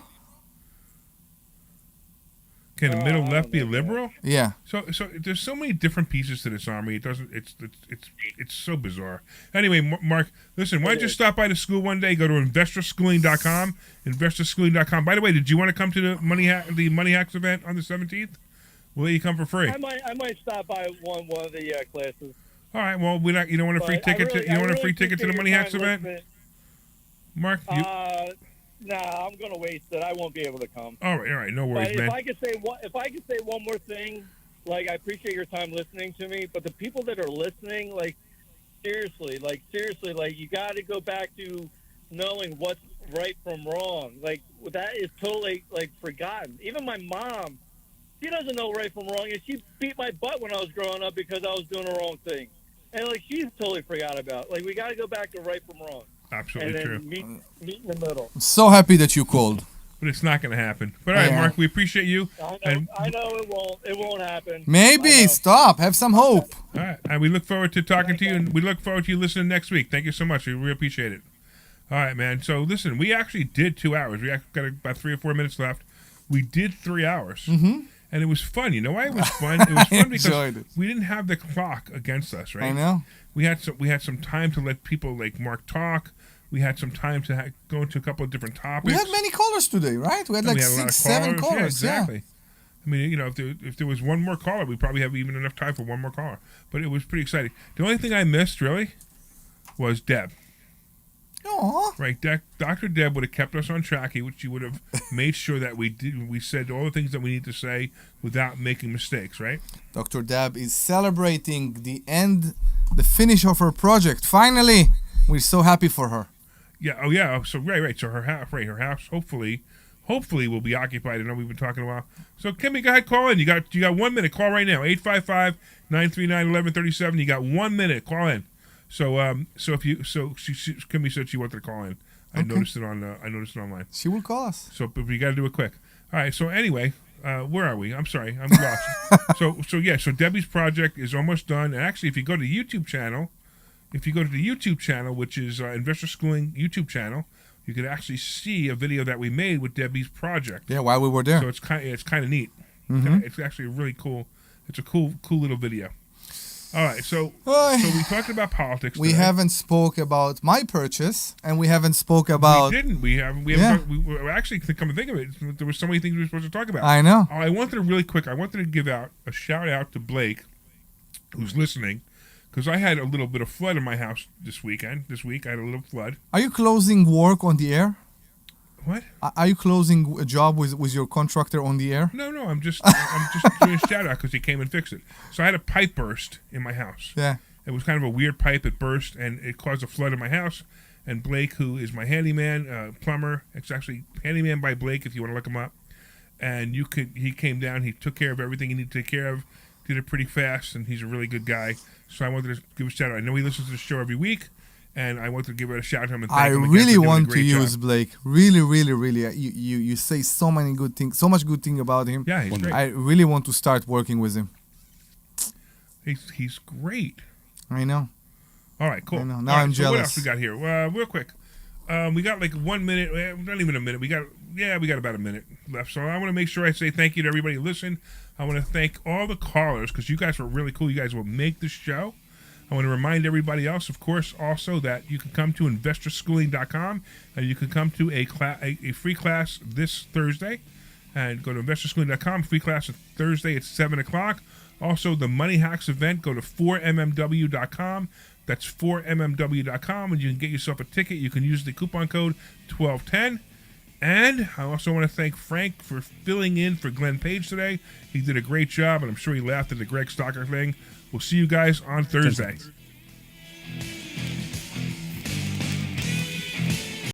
Can a middle left be a liberal? Yeah. So there's so many different pieces to this army. It doesn't. It's so bizarre. Anyway, Mark, listen. Why don't you stop by the school one day? Go to investorschooling.com. Investorschooling.com. By the way, did you want to come to the Money Hacks event on the 17th? Will you come for free? I might stop by one of the classes. All right. Well, you don't want a free ticket. You don't want a free ticket to the Money Hacks event, Mark? Nah, I'm gonna waste it. I won't be able to come. All right, no worries, But man. if I could say one more thing, like I appreciate your time listening to me, but the people that are listening, like seriously, like you got to go back to knowing what's right from wrong. Like that is totally like forgotten. Even my mom, she doesn't know right from wrong, and she beat my butt when I was growing up because I was doing the wrong thing. And like she's totally forgot about. Like we got to go back to right from wrong. Absolutely and true. then meet in the middle. I'm so happy that you called. But it's not going to happen. But all right, Yeah. Mark, we appreciate you. I know it won't. It won't happen. Maybe. Stop. Have some hope. All right, and we look forward to talking to you, and we look forward to you listening next week. Thank you so much. We really appreciate it. All right, man. So listen, we actually did 2 hours. We got about 3 or 4 minutes left. We did 3 hours. Mm-hmm. And it was fun. You know why it was fun? It was fun enjoyed because it. we didn't have the clock against us, right? I know. We had some time to let people like Mark talk. We had some time to go into a couple of different topics. We had many callers today, right? We had like We had a lot of 6, 7 callers. Yeah, exactly. I mean, you know, if there was one more caller, we probably have even enough time for one more caller. But it was pretty exciting. The only thing I missed really was Deb. Aww. Right, Dr. Deb would have kept us on track. She would have made sure that we said all the things that we need to say without making mistakes, right? Dr. Deb is celebrating the finish of her project. Finally, we're so happy for her. Yeah. Oh, yeah. So right. So her house, hopefully will be occupied. I know we've been talking a while. So Kimmy, go ahead, call in. You got 1 minute. Call right now. 855-939-1137. You got 1 minute. Call in. So Kimmy said she wanted to call in. I noticed it online. She will call us. So, but we got to do it quick. All right. So anyway, where are we? I'm sorry, I'm lost. So Debbie's project is almost done. And actually, if you go to the YouTube channel, which is Investor Schooling YouTube channel, you could actually see a video that we made with Debbie's project. Yeah, while we were there. So it's kind of neat. Mhm. It's actually really cool. It's a cool little video. All right, so we talked about politics. We today. haven't spoke about my purchase, and we haven't spoke about. We didn't. We haven't. We were actually, to come to think of it, there were so many things we were supposed to talk about. I know. I wanted to give out a shout out to Blake, who's listening, because I had a little bit of flood in my house this weekend. This week I had a little flood. Are you closing work on the air? What? Are you closing a job with your contractor on the air? No, I'm just doing a shout out because he came and fixed it. So I had a pipe burst in my house. Yeah. It was kind of a weird pipe. It burst and it caused a flood in my house. And Blake, who is my handyman, plumber, it's actually Handyman by Blake if you want to look him up. And he came down, he took care of everything he needed to take care of, did it pretty fast, and he's a really good guy. So I wanted to give a shout out. I know he listens to the show every week. And I want to give it a shout out to him and thank him again for doing want a great to use job. Blake. Really. You say so many good things, so much good thing about him. Yeah, he's great. I really want to start working with him. He's great. I know. All right, cool. I know. All Now right, I'm so what jealous. else we got here? Real quick. We got like 1 minute. Not even a minute. We got about a minute left. So I want to make sure I say thank you to everybody who listened. I want to thank all the callers because you guys were really cool. You guys will make the show. I want to remind everybody else, of course, also that you can come to investorschooling.com and you can come to a free class this Thursday. And go to investorschooling.com, free class Thursday at 7 o'clock. Also, the Money Hacks event, go to 4mmw.com. That's 4mmw.com, and you can get yourself a ticket. You can use the coupon code 1210. And I also want to thank Frank for filling in for Glenn Page today. He did a great job, and I'm sure he laughed at the Greg Stocker thing. We'll see you guys on Thursday.